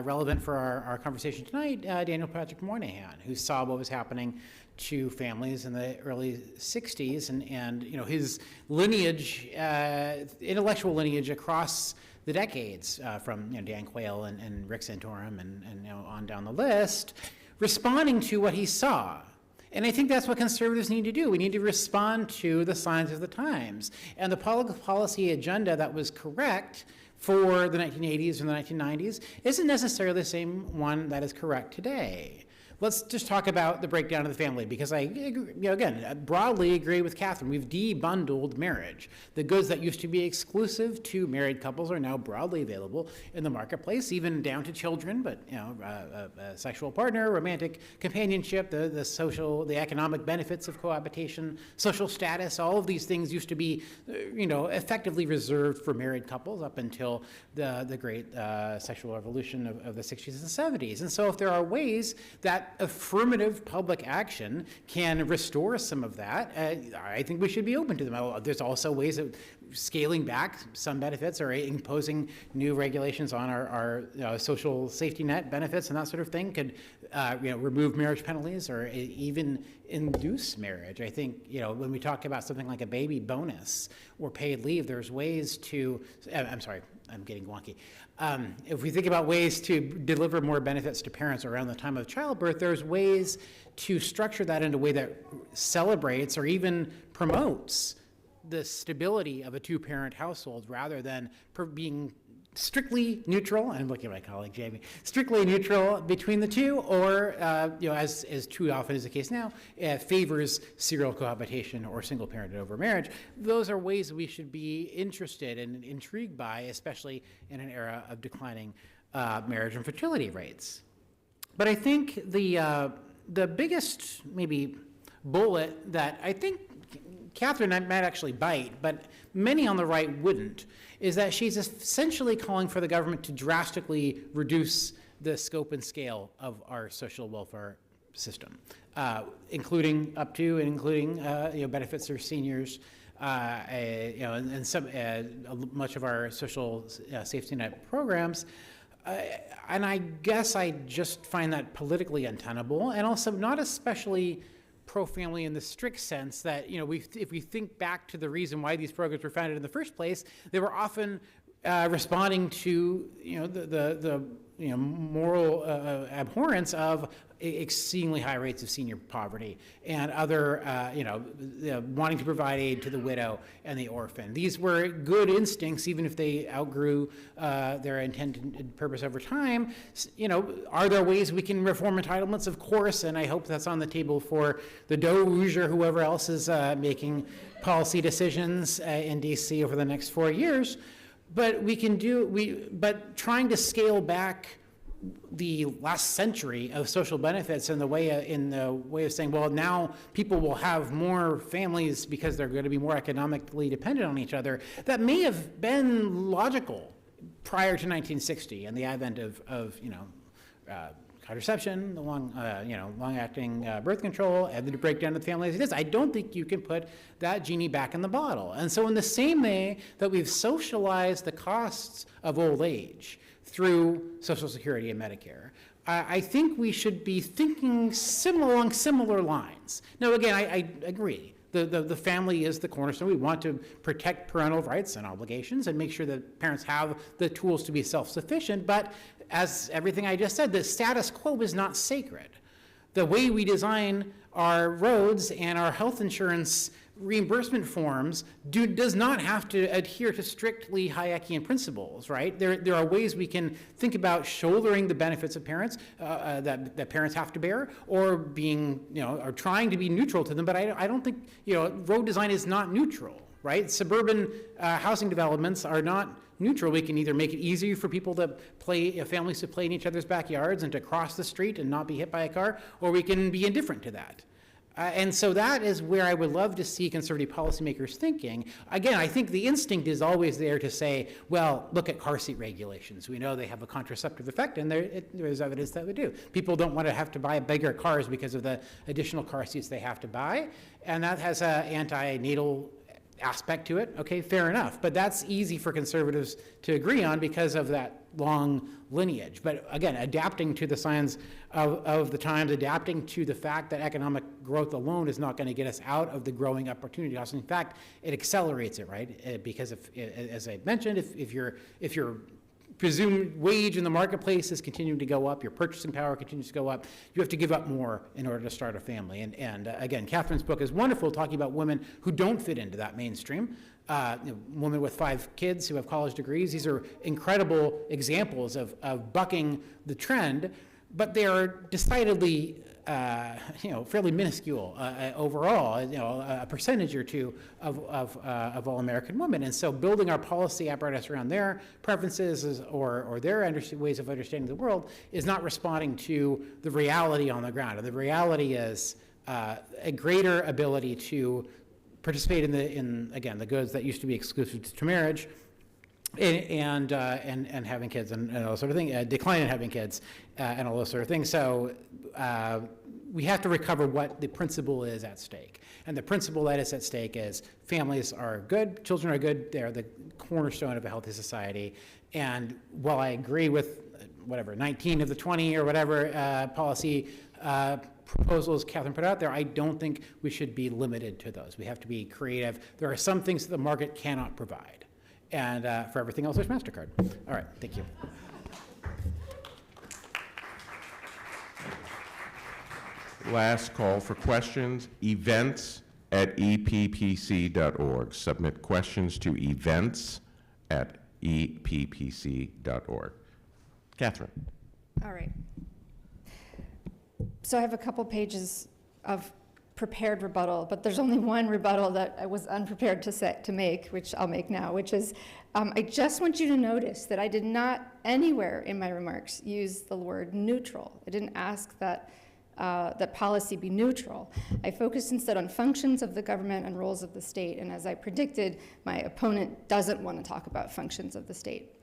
relevant for our conversation tonight, Daniel Patrick Moynihan, who saw what was happening to families in the early 60s and his lineage, intellectual lineage across the decades, from Dan Quayle and Rick Santorum and on down the list, responding to what he saw. And I think that's what conservatives need to do. We need to respond to the signs of the times. And the public policy agenda that was correct for the 1980s and the 1990s isn't necessarily the same one that is correct today. let's just talk about the breakdown of the family, because I agree, again, broadly agree with Catherine. We've debundled marriage. The goods that used to be exclusive to married couples are now broadly available in the marketplace, even down to children, but a sexual partner, romantic companionship, the economic benefits of cohabitation, social status, all of these things used to be, effectively reserved for married couples up until the great sexual revolution of the 60s and 70s. And so if there are ways that affirmative public action can restore some of that, I think we should be open to them. There's also ways of scaling back some benefits or imposing new regulations on our social safety net benefits and that sort of thing could remove marriage penalties or even induce marriage. I think, when we talk about something like a baby bonus or paid leave, there's ways to, I'm sorry, I'm getting wonky. If we think about ways to deliver more benefits to parents around the time of childbirth, there's ways to structure that in a way that celebrates or even promotes the stability of a two-parent household rather than being strictly neutral, I'm looking at my colleague Jamie, strictly neutral between the two, or, as too often is the case now, favors serial cohabitation or single-parented over marriage. Those are ways we should be interested and intrigued by, especially in an era of declining marriage and fertility rates. But I think the biggest, maybe, bullet that I think Catherine might actually bite, but many on the right wouldn't, is that she's essentially calling for the government to drastically reduce the scope and scale of our social welfare system, including benefits for seniors, and some much of our social safety net programs. And I guess I just find that politically untenable, and also not especially pro-family in the strict sense that, if we think back to the reason why these programs were founded in the first place, they were often responding to, the moral abhorrence of exceedingly high rates of senior poverty and other, wanting to provide aid to the widow and the orphan. These were good instincts, even if they outgrew their intended purpose over time. Are there ways we can reform entitlements? Of course, and I hope that's on the table for the Doge or whoever else is making policy decisions in DC over the next 4 years. But but trying to scale back the last century of social benefits in the way of saying, well, now people will have more families because they're going to be more economically dependent on each other, that may have been logical prior to 1960 and the advent of contraception, the long-acting birth control, and the breakdown of the family as it is. I don't think you can put that genie back in the bottle. And so in the same way that we've socialized the costs of old age through Social Security and Medicare, I think we should be thinking along similar lines. Now, again, I agree. The family is the cornerstone. We want to protect parental rights and obligations and make sure that parents have the tools to be self-sufficient. But as everything I just said, the status quo is not sacred. The way we design our roads and our health insurance reimbursement forms does not have to adhere to strictly Hayekian principles, right? There are ways we can think about shouldering the benefits of parents that parents have to bear, or being, or trying to be neutral to them. But I don't think, road design is not neutral, right? Suburban housing developments are not neutral. We can either make it easier for people to families to play in each other's backyards and to cross the street and not be hit by a car, or we can be indifferent to that. And so that is where I would love to see conservative policymakers thinking. Again, I think the instinct is always there to say, well, look at car seat regulations. We know they have a contraceptive effect, and there is evidence that they do. People don't want to have to buy bigger cars because of the additional car seats they have to buy, and that has an anti-natal aspect to it. Okay, fair enough. But that's easy for conservatives to agree on because of that long lineage. But again, adapting to the science of the times, adapting to the fact that economic growth alone is not going to get us out of the growing opportunity cost. In fact, it accelerates it, right? Because as I mentioned, if your presumed wage in the marketplace is continuing to go up, your purchasing power continues to go up, you have to give up more in order to start a family. And again, Catherine's book is wonderful, talking about women who don't fit into that mainstream. Women with 5 kids who have college degrees. These are incredible examples of bucking the trend. but they are decidedly, fairly minuscule overall, a percentage or two of all American women. And so building our policy apparatus around their preferences or their ways of understanding the world is not responding to the reality on the ground. And the reality is a greater ability to participate in the goods that used to be exclusive to marriage, and having kids and all sort of thing, decline in having kids and all those sort of things. So we have to recover what the principle is at stake. And the principle that is at stake is families are good, children are good, they're the cornerstone of a healthy society. And while I agree with 19 of the 20 or whatever policy proposals Catherine put out there, I don't think we should be limited to those. We have to be creative. There are some things that the market cannot provide. And for everything else, there's MasterCard. All right, thank you. Last call for questions, events@eppc.org. Submit questions to events@eppc.org. Catherine. All right. So I have a couple pages of prepared rebuttal, but there's only one rebuttal that I was unprepared to make, which I'll make now, which is, I just want you to notice that I did not anywhere in my remarks use the word neutral. I didn't ask that policy be neutral. I focused instead on functions of the government and roles of the state, and as I predicted, my opponent doesn't want to talk about functions of the state.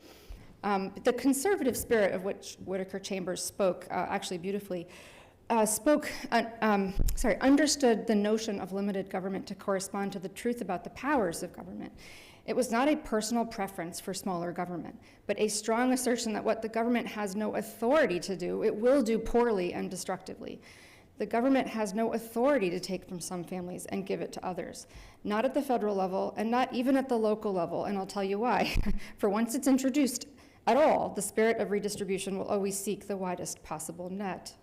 The conservative spirit of which Whitaker Chambers spoke actually beautifully, understood the notion of limited government to correspond to the truth about the powers of government. It was not a personal preference for smaller government, but a strong assertion that what the government has no authority to do, it will do poorly and destructively. The government has no authority to take from some families and give it to others, not at the federal level and not even at the local level, and I'll tell you why. For once it's introduced at all, the spirit of redistribution will always seek the widest possible net.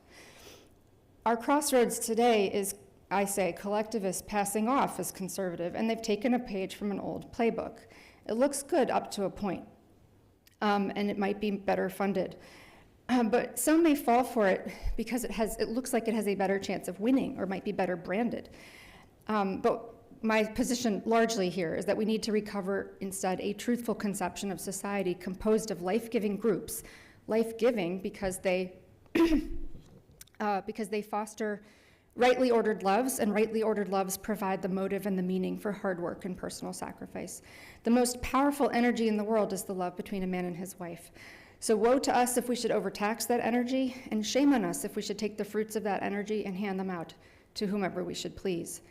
Our crossroads today is, I say, collectivists passing off as conservative, and they've taken a page from an old playbook. It looks good up to a point, and it might be better funded. But some may fall for it because it looks like it has a better chance of winning or might be better branded. But my position largely here is that we need to recover instead a truthful conception of society composed of life-giving groups, life-giving because they foster rightly ordered loves, and rightly ordered loves provide the motive and the meaning for hard work and personal sacrifice. The most powerful energy in the world is the love between a man and his wife. So woe to us if we should overtax that energy, and shame on us if we should take the fruits of that energy and hand them out to whomever we should please.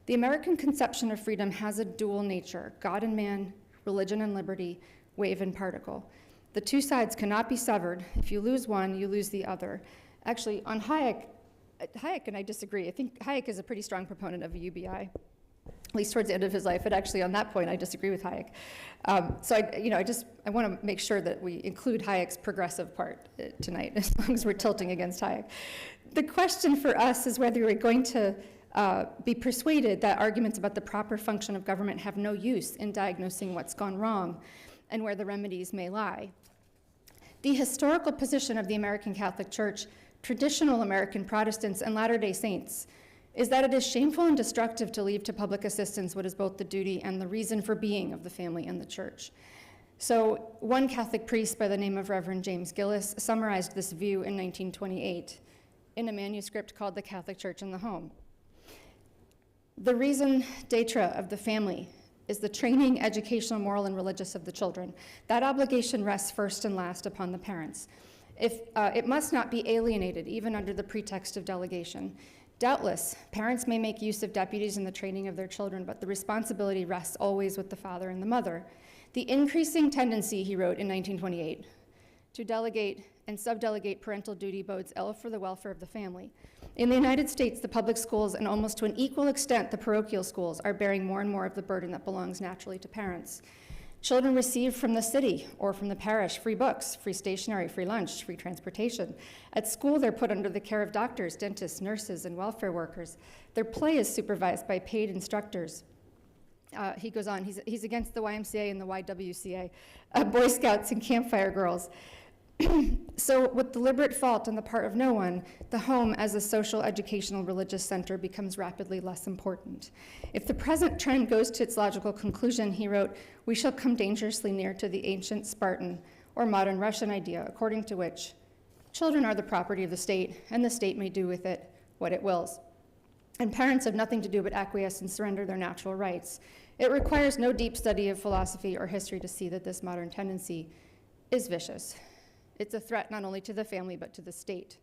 The American conception of freedom has a dual nature, God and man, religion and liberty, wave and particle. The two sides cannot be severed. If you lose one, you lose the other. Actually, on Hayek and I disagree. I think Hayek is a pretty strong proponent of a UBI, at least towards the end of his life. But actually, on that point, I disagree with Hayek. So I want to make sure that we include Hayek's progressive part tonight, as long as we're tilting against Hayek. The question for us is whether we're going to be persuaded that arguments about the proper function of government have no use in diagnosing what's gone wrong and where the remedies may lie. The historical position of the American Catholic Church, traditional American Protestants, and Latter-day Saints is that it is shameful and destructive to leave to public assistance what is both the duty and the reason for being of the family and the church. So one Catholic priest by the name of Reverend James Gillis summarized this view in 1928 in a manuscript called The Catholic Church in the Home. The raison d'etre of the family is the training, educational, moral, and religious of the children. That obligation rests first and last upon the parents. It must not be alienated, even under the pretext of delegation. Doubtless, parents may make use of deputies in the training of their children, but the responsibility rests always with the father and the mother. The increasing tendency, he wrote in 1928, to delegate and subdelegate parental duty bodes ill for the welfare of the family. In the United States, the public schools, and almost to an equal extent the parochial schools, are bearing more and more of the burden that belongs naturally to parents. Children receive from the city or from the parish free books, free stationery, free lunch, free transportation. At school, they're put under the care of doctors, dentists, nurses, and welfare workers. Their play is supervised by paid instructors. He goes on, he's against the YMCA and the YWCA, Boy Scouts and Campfire Girls. So with deliberate fault on the part of no one, the home as a social, educational, religious center becomes rapidly less important. If the present trend goes to its logical conclusion, he wrote, we shall come dangerously near to the ancient Spartan or modern Russian idea, according to which children are the property of the state, and the state may do with it what it wills. And parents have nothing to do but acquiesce and surrender their natural rights. It requires no deep study of philosophy or history to see that this modern tendency is vicious. It's a threat not only to the family, but to the state.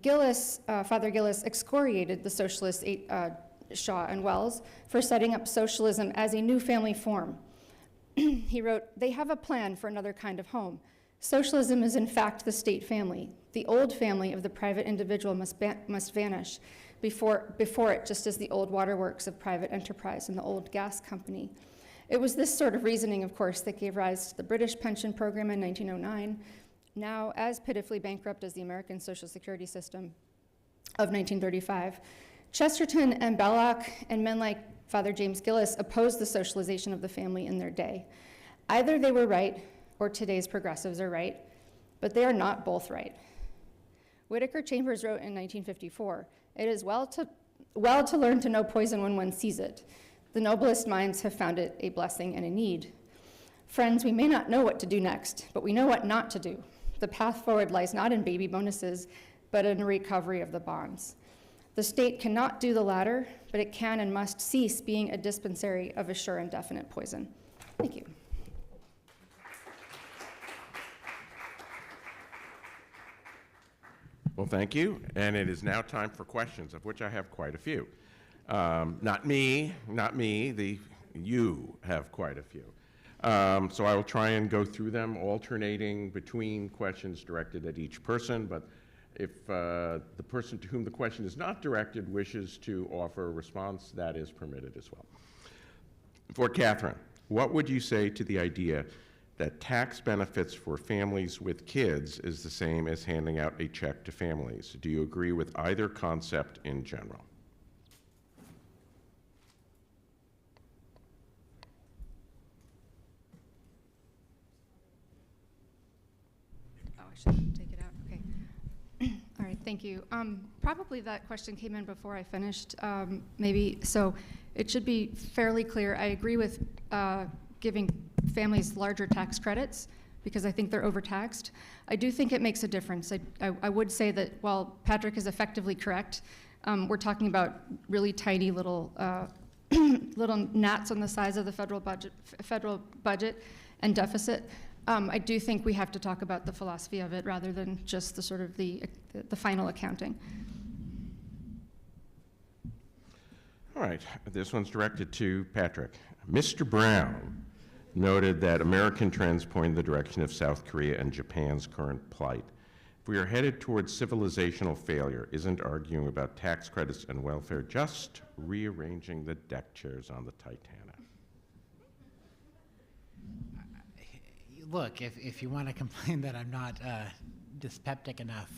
Father Gillis excoriated the socialists, Shaw and Wells, for setting up socialism as a new family form. He wrote, they have a plan for another kind of home. Socialism is in fact the state family. The old family of the private individual must vanish before it, just as the old waterworks of private enterprise and the old gas company. It was this sort of reasoning, of course, that gave rise to the British pension program in 1909, now as pitifully bankrupt as the American Social Security system of 1935. Chesterton and Belloc and men like Father James Gillis opposed the socialization of the family in their day. Either they were right, or today's progressives are right, but they are not both right. Whittaker Chambers wrote in 1954, it is well to learn to know poison when one sees it. The noblest minds have found it a blessing and a need. Friends, we may not know what to do next, but we know what not to do. The path forward lies not in baby bonuses, but in a recovery of the bonds. The state cannot do the latter, but it can and must cease being a dispensary of a sure and definite poison. Thank you. Well, thank you. And it is now time for questions, of which I have quite a few. Not me, you have quite a few. So I will try and go through them, alternating between questions directed at each person, but if the person to whom the question is not directed wishes to offer a response, that is permitted as well. For Catherine, what would you say to the idea that tax benefits for families with kids is the same as handing out a check to families? Do you agree with either concept in general? Should take it out, okay. All right, thank you. Probably that question came in before I finished, maybe, so it should be fairly clear. I agree with giving families larger tax credits because I think they're overtaxed. I do think it makes a difference. I would say that while Patrick is effectively correct, we're talking about really tiny little little gnats on the size of the federal budget and deficit. I do think we have to talk about the philosophy of it rather than just the sort of the final accounting. All right, this one's directed to Patrick. Mr. Brown noted that American trends point in the direction of South Korea and Japan's current plight. If we are headed towards civilizational failure, isn't arguing about tax credits and welfare just rearranging the deck chairs on the Titanic? Look, if you want to complain that I'm not dyspeptic enough,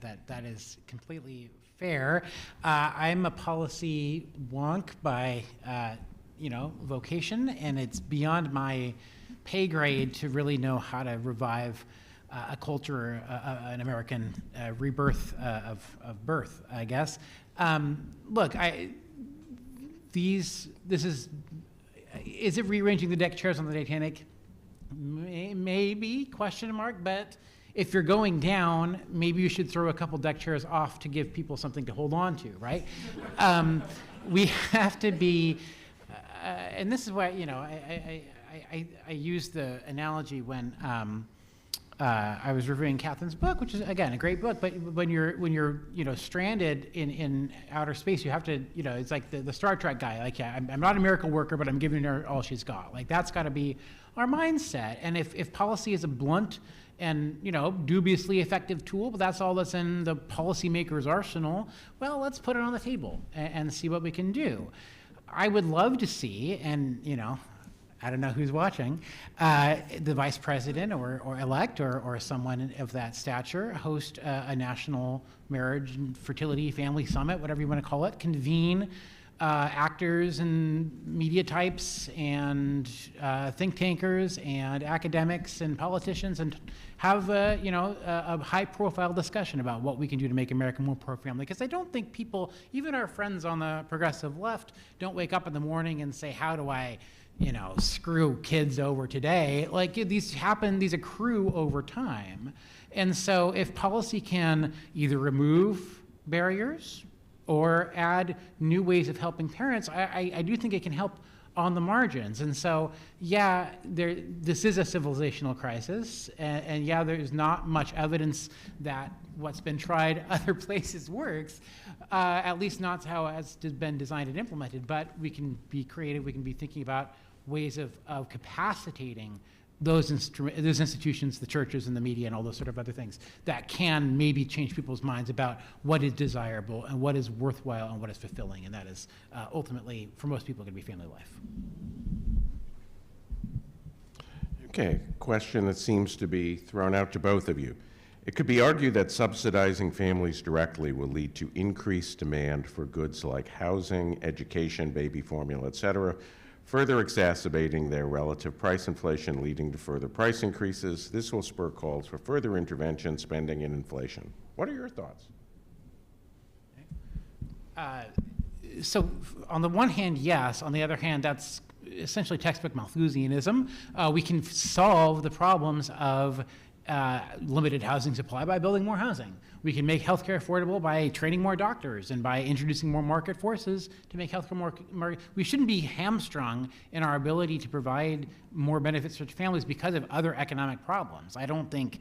that is completely fair. I'm a policy wonk by vocation, and it's beyond my pay grade to really know how to revive a culture, an American rebirth of birth, I guess. Look, is it rearranging the deck chairs on the Titanic? Maybe, question mark, but if you're going down, maybe you should throw a couple deck chairs off to give people something to hold on to, right? We have to be, and this is why, I use the analogy when I was reviewing Catherine's book, which is, again, a great book, but when you're stranded in outer space, you have to, it's like the Star Trek guy, like, yeah, I'm not a miracle worker, but I'm giving her all she's got. Like, that's got to be our mindset. And if policy is a blunt and, dubiously effective tool, but that's all that's in the policymaker's arsenal, well, let's put it on the table and see what we can do. I would love to see, and, I don't know who's watching, the vice president or elect or someone of that stature host a national marriage and fertility family summit, whatever you want to call it, convene actors and media types and think tankers and academics and politicians and have a high-profile discussion about what we can do to make America more pro-family. Because I don't think people, even our friends on the progressive left, don't wake up in the morning and say, how do I screw kids over today? Like, these accrue over time. And so if policy can either remove barriers or add new ways of helping parents, I do think it can help on the margins. And so, yeah, this is a civilizational crisis, and yeah, there's not much evidence that what's been tried other places works, at least not how it's been designed and implemented, but we can be creative, we can be thinking about ways of capacitating those institutions, the churches and the media and all those sort of other things that can maybe change people's minds about what is desirable and what is worthwhile and what is fulfilling, and that is ultimately, for most people, going to be family life. Okay, question that seems to be thrown out to both of you. It could be argued that subsidizing families directly will lead to increased demand for goods like housing, education, baby formula, et cetera, further exacerbating their relative price inflation, leading to further price increases. This will spur calls for further intervention, spending, and inflation. What are your thoughts? So on the one hand, yes. On the other hand, that's essentially textbook Malthusianism. We can solve the problems of limited housing supply by building more housing. We can make healthcare affordable by training more doctors and by introducing more market forces to make healthcare more. We shouldn't be hamstrung in our ability to provide more benefits for families because of other economic problems. I don't think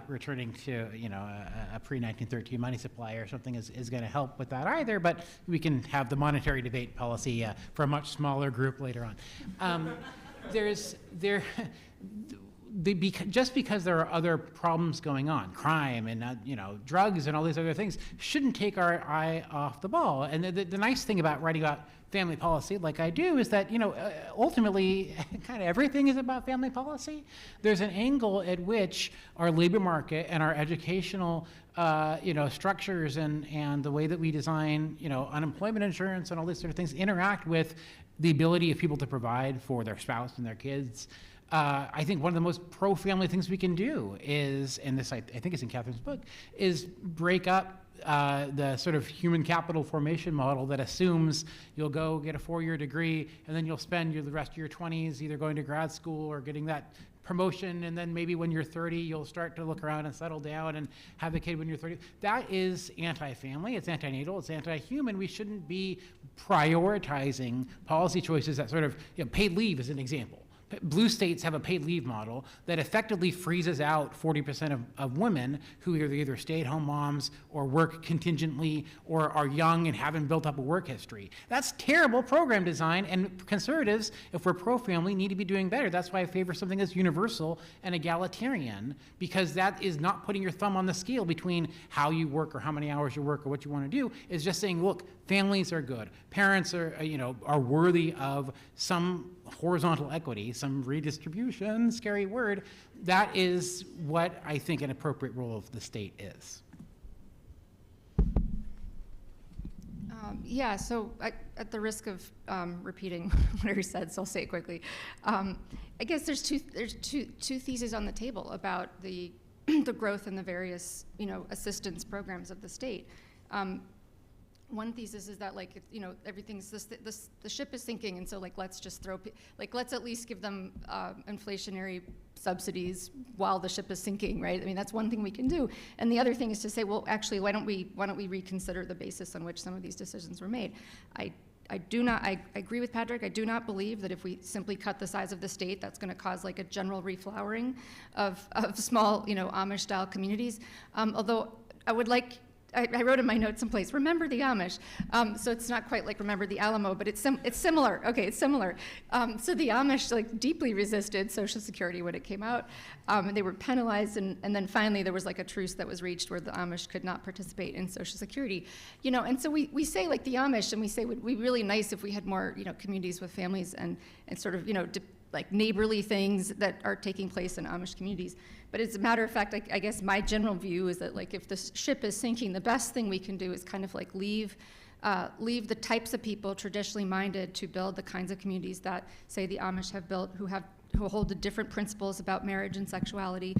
returning to a pre-1913 money supply or something is going to help with that either. But we can have the monetary debate policy for a much smaller group later on. Just because there are other problems going on, crime and drugs and all these other things, shouldn't take our eye off the ball. And the nice thing about writing about family policy, like I do, is that ultimately, kind of everything is about family policy. There's an angle at which our labor market and our educational structures and the way that we design unemployment insurance and all these sort of things interact with the ability of people to provide for their spouse and their kids. I think one of the most pro-family things we can do is, and this I think is in Catherine's book, is break up the sort of human capital formation model that assumes you'll go get a 4-year degree and then you'll spend the rest of your 20s either going to grad school or getting that promotion, and then maybe when you're 30 you'll start to look around and settle down and have a kid when you're 30. That is anti-family, it's anti-natal, it's anti-human. We shouldn't be prioritizing policy choices that sort of, paid leave is an example. Blue states have a paid leave model that effectively freezes out 40% of women who are either stay-at-home moms or work contingently or are young and haven't built up a work history. That's terrible program design, and conservatives, if we're pro-family, need to be doing better. That's why I favor something that's universal and egalitarian, because that is not putting your thumb on the scale between how you work or how many hours you work or what you want to do. It's just saying, look, families are good. Parents are worthy of some horizontal equity, some redistribution, scary word. That is what I think an appropriate role of the state is. So at the risk of repeating what I said, so I'll say it quickly. I guess there's two theses on the table about the growth in the various assistance programs of the state. One thesis is that everything's the ship is sinking, and so let's just let's at least give them inflationary subsidies while the ship is sinking, right? I mean, that's one thing we can do. And the other thing is to say, well, actually, why don't we reconsider the basis on which some of these decisions were made? I agree with Patrick. I do not believe that if we simply cut the size of the state, that's going to cause a general reflowering of small, Amish-style communities. Although I would like. I wrote in my notes someplace, remember the Amish. So it's not quite like remember the Alamo, but it's similar. Okay, it's similar. So the Amish deeply resisted Social Security when it came out. And they were penalized, and then finally there was a truce that was reached where the Amish could not participate in Social Security. And so we say the Amish, and we say it would be really nice if we had more communities with families and sort of neighborly things that are taking place in Amish communities. But as a matter of fact, I guess my general view is that if the ship is sinking, the best thing we can do is kind of leave leave the types of people traditionally minded to build the kinds of communities that, say, the Amish have built, who hold to different principles about marriage and sexuality,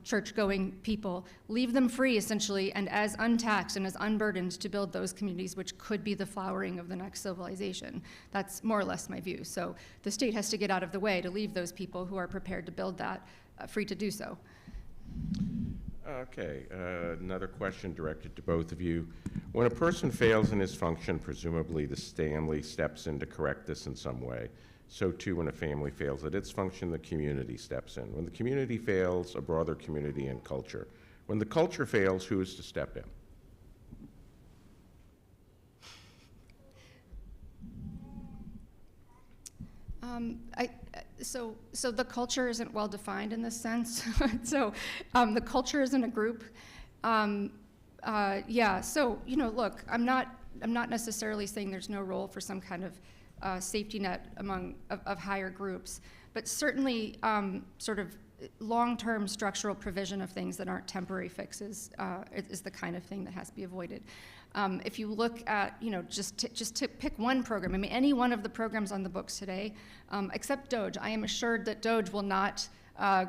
church-going people, leave them free, essentially, and as untaxed and as unburdened to build those communities, which could be the flowering of the next civilization. That's more or less my view. So the state has to get out of the way to leave those people who are prepared to build that free to do so. Okay, another question directed to both of you. When a person fails in his function, presumably the family steps in to correct this in some way. So too, when a family fails at its function, the community steps in. When the community fails, a broader community and culture. When the culture fails, who is to step in? So the culture isn't well defined in this sense. So the culture isn't a group. Yeah. So look, I'm not necessarily saying there's no role for some kind of safety net of higher groups, but certainly sort of long-term structural provision of things that aren't temporary fixes is the kind of thing that has to be avoided. If you look at, just to pick one program, I mean, any one of the programs on the books today, except DOGE. I am assured that DOGE will not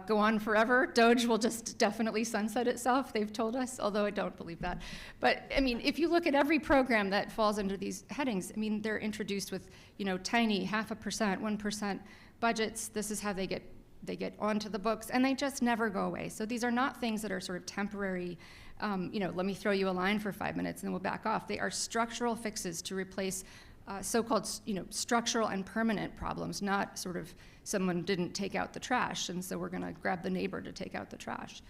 go on forever. DOGE will just definitely sunset itself, they've told us, although I don't believe that. But, I mean, if you look at every program that falls under these headings, I mean, they're introduced with, tiny 0.5%, 1% budgets. This is how they get onto the books, and they just never go away. So these are not things that are sort of temporary, let me throw you a line for 5 minutes and then we'll back off. They are structural fixes to replace so-called, structural and permanent problems, not sort of someone didn't take out the trash and so we're gonna grab the neighbor to take out the trash.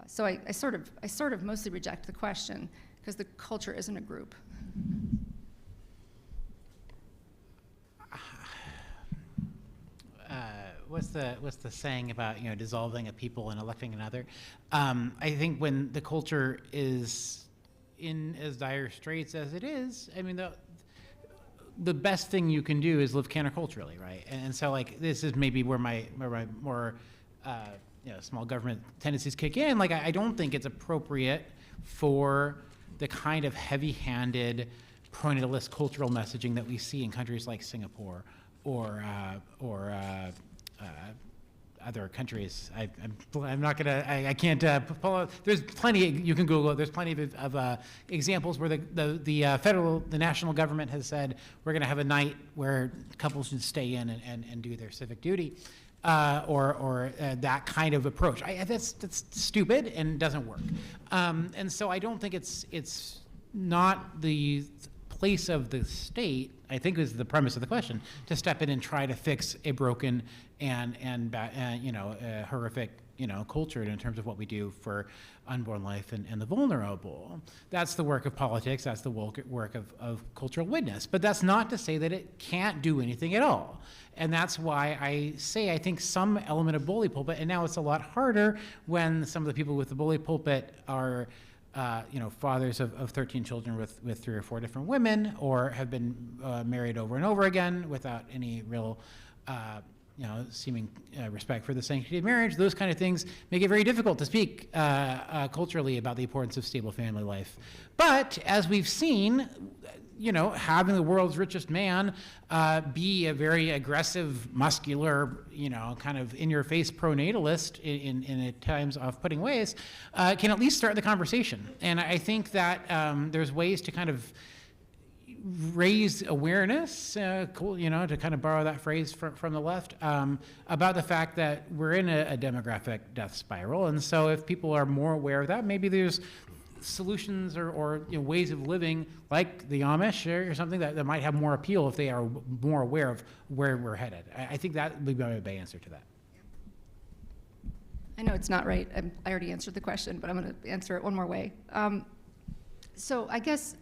So I sort of mostly reject the question because the culture isn't a group. What's the saying about dissolving a people and electing another? I think when the culture is in as dire straits as it is, I mean the best thing you can do is live counterculturally, right? And so like this is maybe where my more small government tendencies kick in. Like I don't think it's appropriate for the kind of heavy-handed pro-natalist cultural messaging that we see in countries like Singapore or other countries. I'm not gonna. I can't pull out. There's plenty. You can Google it. There's plenty of examples where the national government has said we're going to have a night where couples should stay in and do their civic duty, or that kind of approach. That's stupid and doesn't work. And so I don't think it's not the place of the state, I think is the premise of the question, to step in and try to fix a broken and horrific culture in terms of what we do for unborn life and the vulnerable. That's the work of politics. That's the work of cultural witness. But that's not to say that it can't do anything at all. And that's why I say I think some element of bully pulpit, and now it's a lot harder when some of the people with the bully pulpit are fathers of 13 children with 3 or 4 different women, or have been married over and over again without any real, seeming respect for the sanctity of marriage. Those kind of things make it very difficult to speak culturally about the importance of stable family life. But as we've seen, having the world's richest man be a very aggressive, muscular, kind of in-your-face pro-natalist in at times off-putting ways, can at least start the conversation. And I think that there's ways to kind of raise awareness, to kind of borrow that phrase from the left, about the fact that we're in a demographic death spiral. And so if people are more aware of that, maybe there's solutions or ways of living like the Amish or something that might have more appeal if they are more aware of where we're headed. I think that would be my answer to that. I know it's not right. I already answered the question, but I'm going to answer it one more way. So I guess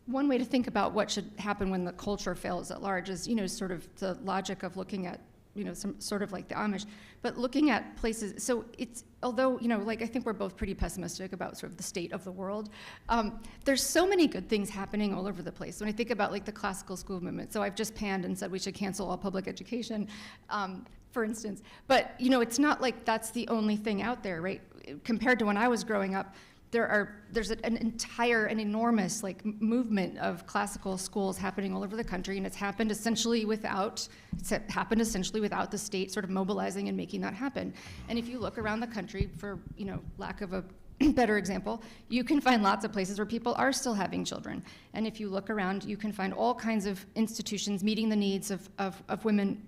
one way to think about what should happen when the culture fails at large is, sort of the logic of looking at, some sort of like the Amish, but looking at places. So it's, although, I think we're both pretty pessimistic about sort of the state of the world, there's so many good things happening all over the place. When I think about like the classical school movement, so I've just panned and said we should cancel all public education, for instance. But, it's not like that's the only thing out there, right? Compared to when I was growing up, there's an enormous movement of classical schools happening all over the country, and it's happened essentially without the state sort of mobilizing and making that happen. And if you look around the country, for lack of a better example, you can find lots of places where people are still having children. And if you look around, you can find all kinds of institutions meeting the needs of women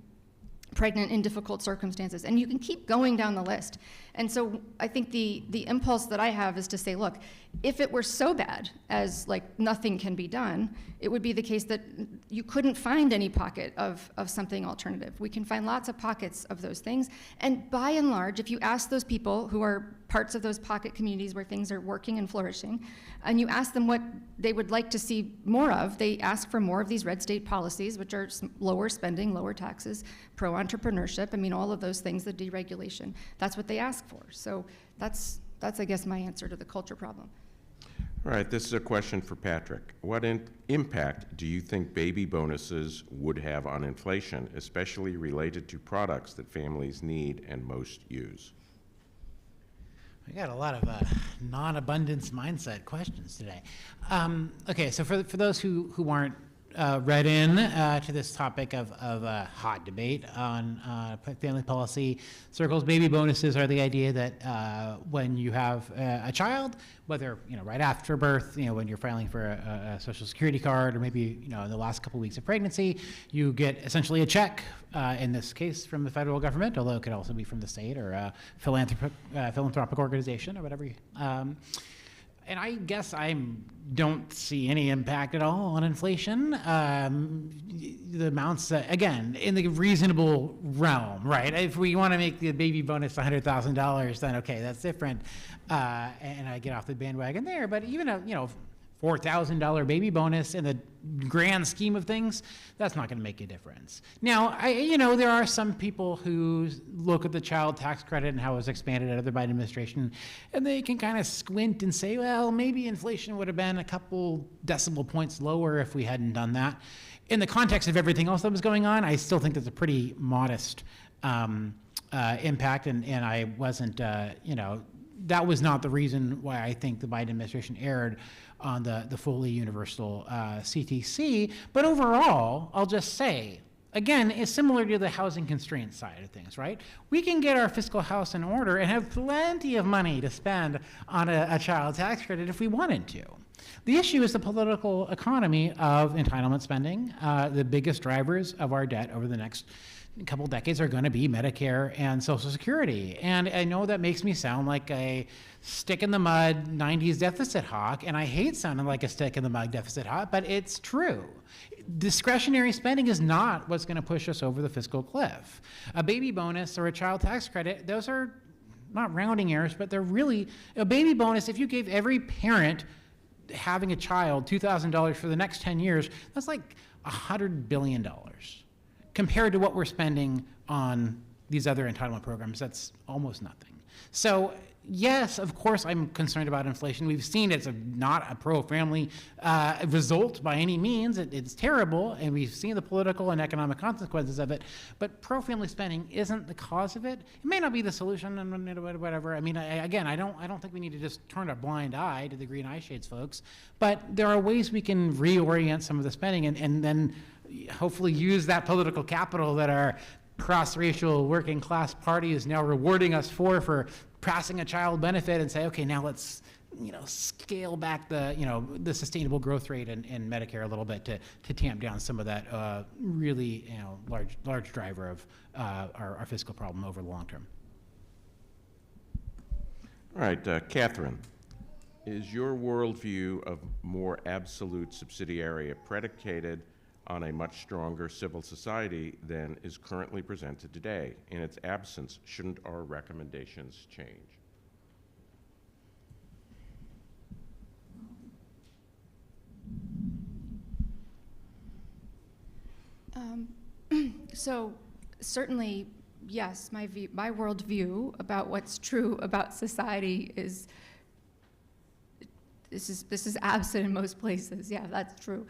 pregnant in difficult circumstances, and you can keep going down the list. And so I think the impulse that I have is to say, look, if it were so bad as nothing can be done, it would be the case that you couldn't find any pocket of something alternative. We can find lots of pockets of those things, and by and large, if you ask those people who are parts of those pocket communities where things are working and flourishing, and you ask them what they would like to see more of, they ask for more of these red state policies, which are lower spending, lower taxes, pro-entrepreneurship, all of those things, the deregulation. That's what they ask for. So that's I guess, my answer to the culture problem. All right, this is a question for Patrick. What impact do you think baby bonuses would have on inflation, especially related to products that families need and most use? I got a lot of non-abundance mindset questions today. Okay, so for those who aren't read in to this topic of a hot debate on family policy circles, baby bonuses are the idea that when you have a child, whether right after birth, when you're filing for a Social Security card, or maybe in the last couple weeks of pregnancy, you get essentially a check. In this case, from the federal government, although it could also be from the state or a philanthropic organization or whatever. And I guess I don't see any impact at all on inflation. The amounts, again, in the reasonable realm, right? If we want to make the baby bonus $100,000, then okay, that's different. And I get off the bandwagon there. But even a $4,000 baby bonus in the grand scheme of things, that's not going to make a difference. Now, there are some people who look at the child tax credit and how it was expanded under the Biden administration, and they can kind of squint and say, well, maybe inflation would have been a couple decimal points lower if we hadn't done that. In the context of everything else that was going on, I still think that's a pretty modest impact, and I wasn't, that was not the reason why I think the Biden administration erred on the fully universal CTC. But overall, I'll just say, again, it's similar to the housing constraint side of things, right? We can get our fiscal house in order and have plenty of money to spend on a child tax credit if we wanted to. The issue is the political economy of entitlement spending. The biggest drivers of our debt over the next couple decades are going to be Medicare and Social Security. And I know that makes me sound like a stick in the mud 90s deficit hawk, and I hate sounding like a stick in the mud deficit hawk, but it's true. Discretionary spending is not what's going to push us over the fiscal cliff. A baby bonus or a child tax credit, those are not rounding errors, but they're really a baby bonus. If you gave every parent having a child $2,000 for the next 10 years, that's like $100 billion. Compared to what we're spending on these other entitlement programs, that's almost nothing. So yes, of course, I'm concerned about inflation. We've seen it's not a pro-family result by any means. It's terrible, and we've seen the political and economic consequences of it. But pro-family spending isn't the cause of it. It may not be the solution, and whatever. I mean, again, I don't think we need to just turn a blind eye to the green eye shades, folks. But there are ways we can reorient some of the spending, and then hopefully use that political capital that our cross-racial working class party is now rewarding us for passing a child benefit, and say, okay, now let's scale back the sustainable growth rate in Medicare a little bit to tamp down some of that really large driver of our fiscal problem over the long term. All right, Catherine, is your worldview of more absolute subsidiarity predicated on a much stronger civil society than is currently presented today? In its absence, shouldn't our recommendations change? So certainly, yes, my worldview about what's true about society is this is absent in most places. Yeah, that's true.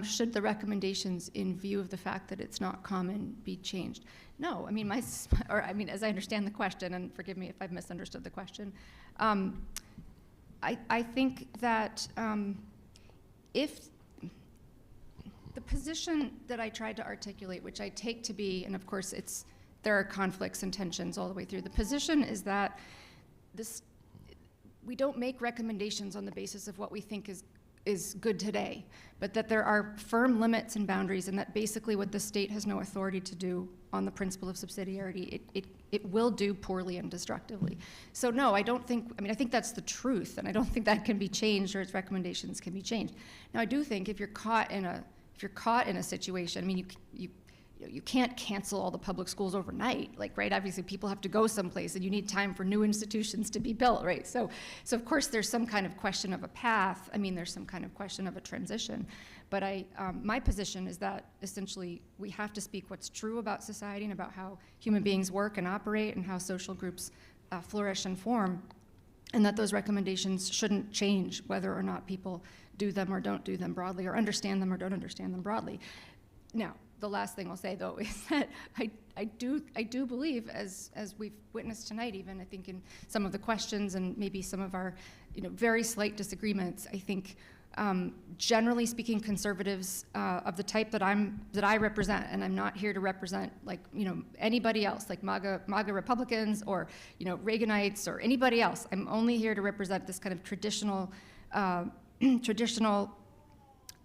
Should the recommendations, in view of the fact that it's not common, be changed? No. I mean, as I understand the question, and forgive me if I've misunderstood the question, I think that if the position that I tried to articulate, which I take to be, and of course there are conflicts and tensions all the way through, the position is that we don't make recommendations on the basis of what we think is good today, but that there are firm limits and boundaries, and that basically what the state has no authority to do on the principle of subsidiarity, it will do poorly and destructively. So no, I think that's the truth, and I don't think that can be changed or its recommendations can be changed. Now, I do think if you're caught in a situation, I mean, you can't cancel all the public schools overnight, right? Obviously, people have to go someplace, and you need time for new institutions to be built, right? So of course, there's some kind of question of a path. I mean, there's some kind of question of a transition. But my position is that essentially we have to speak what's true about society and about how human beings work and operate and how social groups flourish and form, and that those recommendations shouldn't change whether or not people do them or don't do them broadly, or understand them or don't understand them broadly. Now, the last thing I'll say, though, is that I do believe, as we've witnessed tonight, even I think in some of the questions and maybe some of our very slight disagreements, I think generally speaking, conservatives of the type that I represent, and I'm not here to represent anybody else, like MAGA Republicans or Reaganites or anybody else. I'm only here to represent this kind of traditional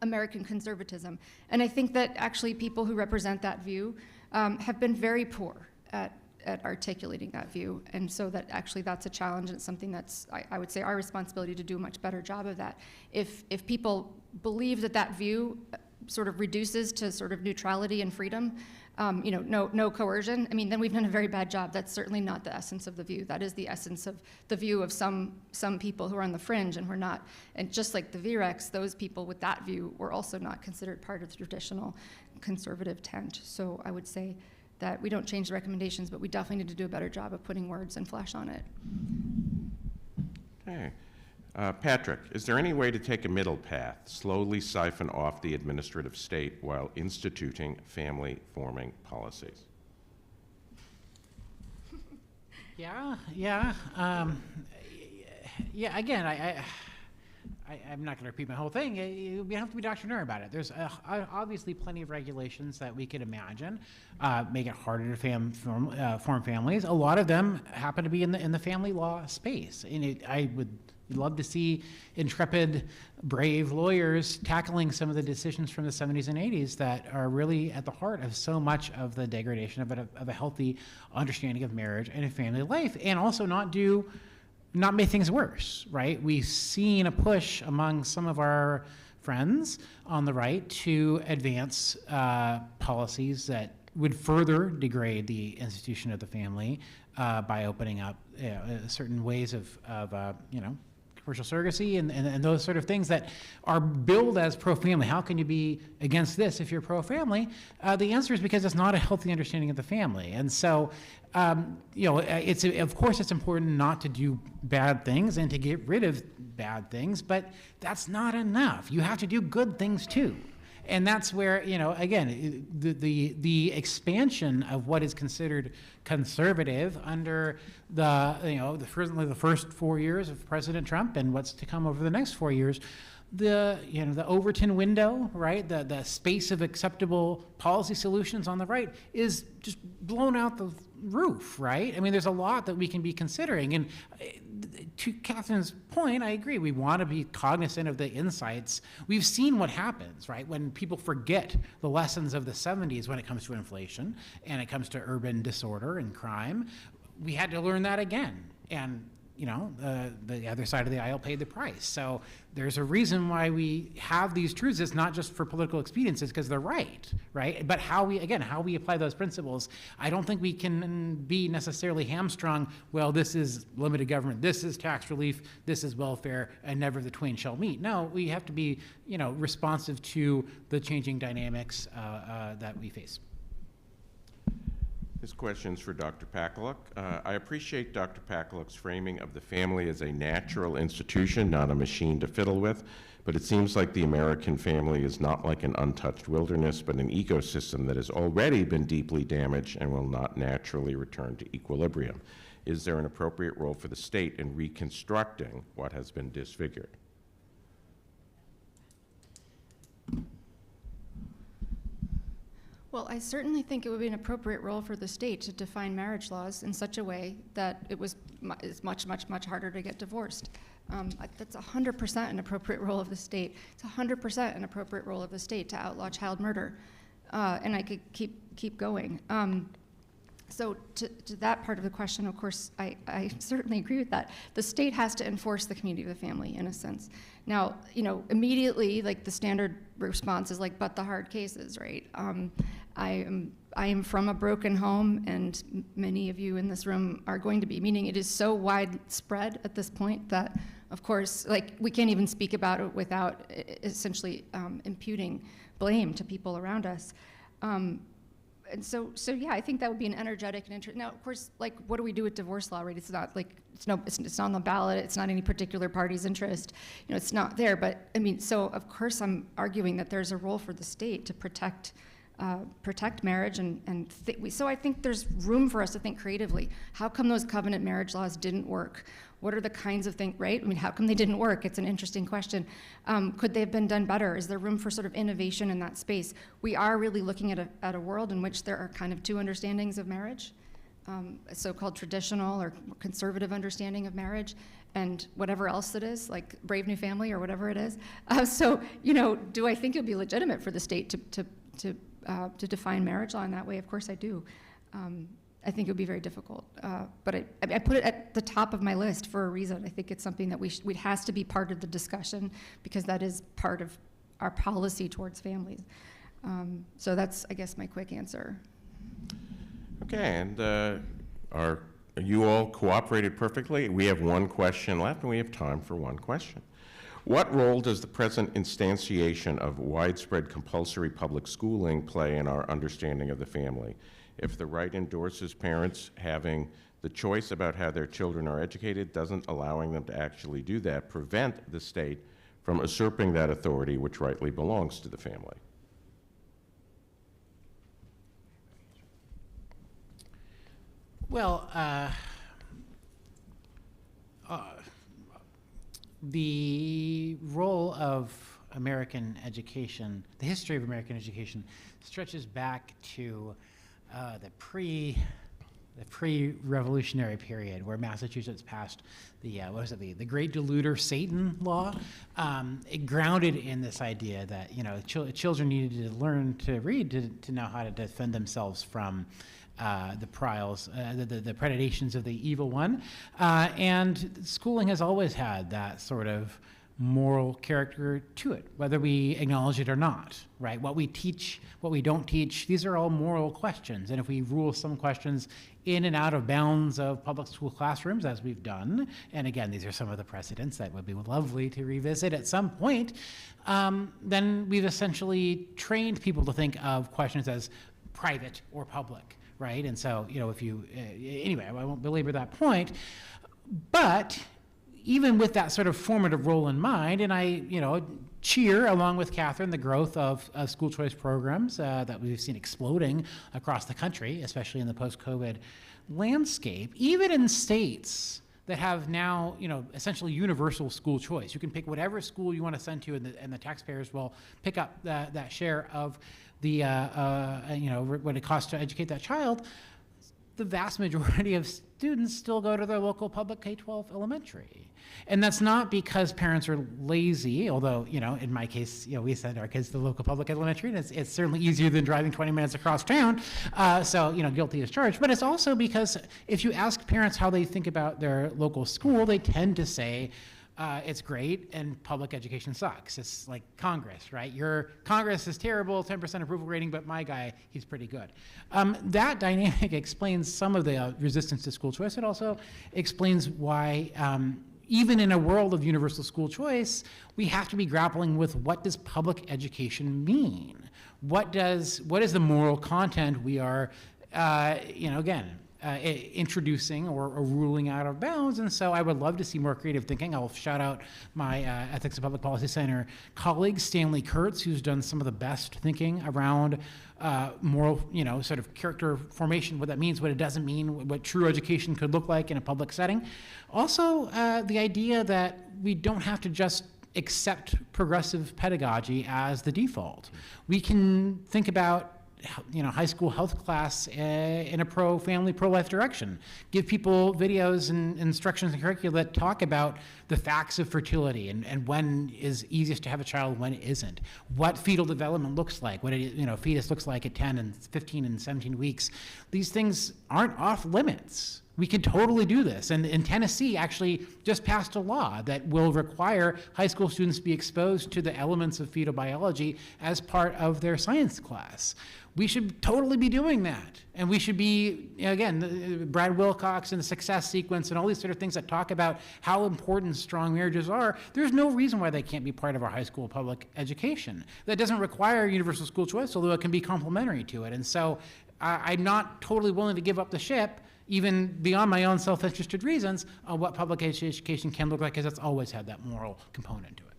American conservatism. And I think that actually people who represent that view have been very poor at articulating that view. And so that actually that's a challenge, and it's something that's, I would say, our responsibility to do a much better job of that. If people believe that view sort of reduces to sort of neutrality and freedom, no coercion, I mean, then we've done a very bad job. That's certainly not the essence of the view. That is the essence of the view of some people who are on the fringe and who are not. And just like the VREX, those people with that view were also not considered part of the traditional conservative tent. So I would say that we don't change the recommendations, but we definitely need to do a better job of putting words and flesh on it. Okay. Patrick, is there any way to take a middle path, slowly siphon off the administrative state while instituting family-forming policies? Yeah. Again, I'm not going to repeat my whole thing. We have to be doctrinaire about it. There's obviously plenty of regulations that we could imagine make it harder to form families. A lot of them happen to be in the family law space, and I would love to see intrepid, brave lawyers tackling some of the decisions from the 70s and 80s that are really at the heart of so much of the degradation of a healthy understanding of marriage and a family life, and also not make things worse, right? We've seen a push among some of our friends on the right to advance policies that would further degrade the institution of the family by opening up certain ways of commercial surrogacy and those sort of things that are billed as pro-family. How can you be against this if you're pro-family? The answer is because it's not a healthy understanding of the family. And so, of course it's important not to do bad things and to get rid of bad things, but that's not enough. You have to do good things too. And that's where, again, the expansion of what is considered conservative under the first 4 years of President Trump and what's to come over the next 4 years, the Overton window, right, the space of acceptable policy solutions on the right is just blown out the roof, right? I mean, there's a lot that we can be considering. And to Catherine's point, I agree. We want to be cognizant of the insights. We've seen what happens, right, when people forget the lessons of the 70s when it comes to inflation and it comes to urban disorder and crime. We had to learn that again. And the other side of the aisle paid the price. So there's a reason why we have these truths. It's not just for political expedience, it's because they're right? But how we apply those principles, I don't think we can be necessarily hamstrung, well, this is limited government, this is tax relief, this is welfare, and never the twain shall meet. No, we have to be, responsive to the changing dynamics that we face. This question's for Dr. Pakaluk. I appreciate Dr. Pakaluk's framing of the family as a natural institution, not a machine to fiddle with, but it seems like the American family is not like an untouched wilderness, but an ecosystem that has already been deeply damaged and will not naturally return to equilibrium. Is there an appropriate role for the state in reconstructing what has been disfigured? Well, I certainly think it would be an appropriate role for the state to define marriage laws in such a way that it's much, much, much harder to get divorced. That's 100% an appropriate role of the state. It's 100% an appropriate role of the state to outlaw child murder. And I could keep going. So to that part of the question, of course, I certainly agree with that. The state has to enforce the community of the family, in a sense. Now, immediately, like, the standard response is like, but the hard cases, right? I am from a broken home, and many of you in this room are going to be, meaning it is so widespread at this point that, of course, like, we can't even speak about it without essentially imputing blame to people around us. And so yeah, I think that would be an energetic and now, of course, like, what do we do with divorce law, right? It's not like, it's not on the ballot, it's not any particular party's interest, it's not there. But I mean, so of course I'm arguing that there's a role for the state to protect marriage, so I think there's room for us to think creatively. How come those covenant marriage laws didn't work? What are the kinds of things, right? I mean, how come they didn't work? It's an interesting question. Could they have been done better? Is there room for sort of innovation in that space? We are really looking at a world in which there are kind of two understandings of marriage, a so-called traditional or conservative understanding of marriage, and whatever else it is, like Brave New Family or whatever it is. So, do I think it would be legitimate for the state to define marriage law in that way? Of course I do. I think it would be very difficult. But I put it at the top of my list for a reason. I think it's something that it has to be part of the discussion, because that is part of our policy towards families. So that's, I guess, my quick answer. Okay, and you all cooperated perfectly. We have one question left, and we have time for one question. What role does the present instantiation of widespread compulsory public schooling play in our understanding of the family? If the right endorses parents having the choice about how their children are educated, doesn't allowing them to actually do that prevent the state from usurping that authority which rightly belongs to the family? Well, the role of American education, the history of American education, stretches back to the pre-revolutionary period, where Massachusetts passed the the Great Deluder Satan Law. It grounded in this idea that children needed to learn to read to know how to defend themselves from the predations of the evil one, and schooling has always had that sort of moral character to it, whether we acknowledge it or not, right? What we teach, what we don't teach, these are all moral questions. And if we rule some questions in and out of bounds of public school classrooms, as we've done, and again, these are some of the precedents that would be lovely to revisit at some point, then we've essentially trained people to think of questions as private or public, right? And so, if you, anyway, I won't belabor that point, but even with that sort of formative role in mind, and I, cheer, along with Catherine, the growth of school choice programs that we've seen exploding across the country, especially in the post-COVID landscape, even in states that have now, essentially universal school choice. You can pick whatever school you want to send to, and the taxpayers will pick up that share of the, what it costs to educate that child. The vast majority of students still go to their local public K-12 elementary. And that's not because parents are lazy, although, in my case, we send our kids to the local public elementary, and it's certainly easier than driving 20 minutes across town, so, guilty as charged. But it's also because if you ask parents how they think about their local school, they tend to say, it's great and public education sucks. It's like Congress, right? Your Congress is terrible, 10% approval rating, but my guy, he's pretty good. That dynamic explains some of the resistance to school choice. It also explains why, even in a world of universal school choice, we have to be grappling with, what does public education mean? What is the moral content we are, again, introducing or ruling out of bounds. And so I would love to see more creative thinking. I'll shout out my Ethics and Public Policy Center colleague, Stanley Kurtz, who's done some of the best thinking around moral, sort of character formation, what that means, what it doesn't mean, what true education could look like in a public setting. Also, the idea that we don't have to just accept progressive pedagogy as the default. We can think about high school health class in a pro-family, pro-life direction. Give people videos and instructions and curricula that talk about the facts of fertility and when is easiest to have a child, when it isn't. What fetal development looks like, what a fetus looks like at 10 and 15 and 17 weeks. These things aren't off limits. We could totally do this. And Tennessee actually just passed a law that will require high school students to be exposed to the elements of fetal biology as part of their science class. We should totally be doing that. And we should be, again, Brad Wilcox and the success sequence and all these sort of things that talk about how important strong marriages are. There's no reason why they can't be part of our high school public education. That doesn't require universal school choice, although it can be complementary to it. And so I'm not totally willing to give up the ship, even beyond my own self-interested reasons, on what public education can look like, because it's always had that moral component to it.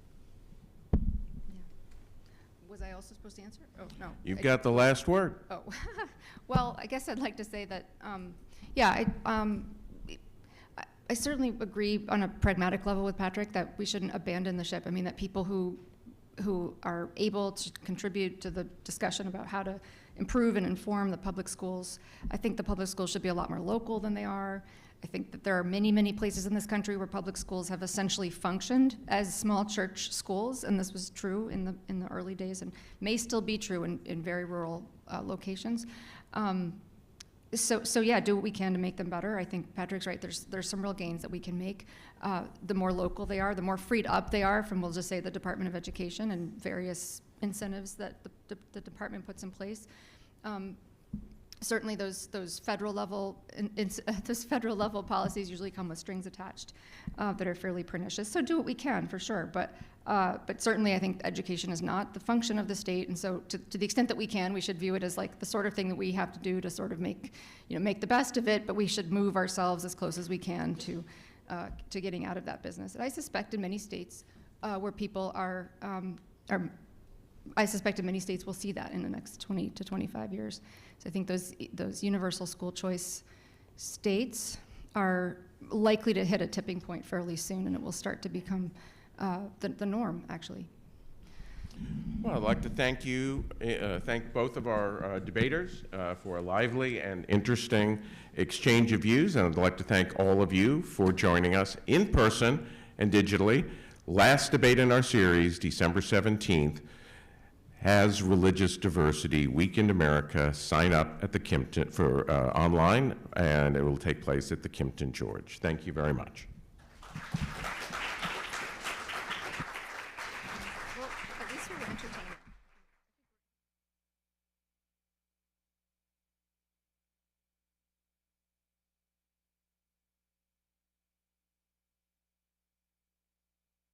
Was I also supposed to answer? Oh, no. You've got the last word. Oh, well, I guess I'd like to say that, I certainly agree on a pragmatic level with Patrick that we shouldn't abandon the ship. I mean, that people who are able to contribute to the discussion about how to improve and inform the public schools. I think the public schools should be a lot more local than they are. I think that there are many, many places in this country where public schools have essentially functioned as small church schools, and this was true in the early days and may still be true in very rural locations. So yeah, do what we can to make them better. I think Patrick's right. There's some real gains that we can make. The more local they are, the more freed up they are from, we'll just say, the Department of Education and various incentives that the department puts in place. Certainly, those federal level policies usually come with strings attached that are fairly pernicious. So do what we can, for sure. But certainly, I think education is not the function of the state, and so to the extent that we can, we should view it as like the sort of thing that we have to do to sort of make the best of it. But we should move ourselves as close as we can to getting out of that business. And I suspect in many states where people I suspect in many states we'll see that in the next 20 to 25 years. So I think those universal school choice states are likely to hit a tipping point fairly soon, and it will start to become the norm, actually. Well, I'd like to thank both of our debaters for a lively and interesting exchange of views, and I'd like to thank all of you for joining us in person and digitally. Last debate in our series, December 17th, has religious diversity week in America. Sign up at the Kimpton for online, and it will take place at the Kimpton George. Thank you very much. Well, at least we were entertaining.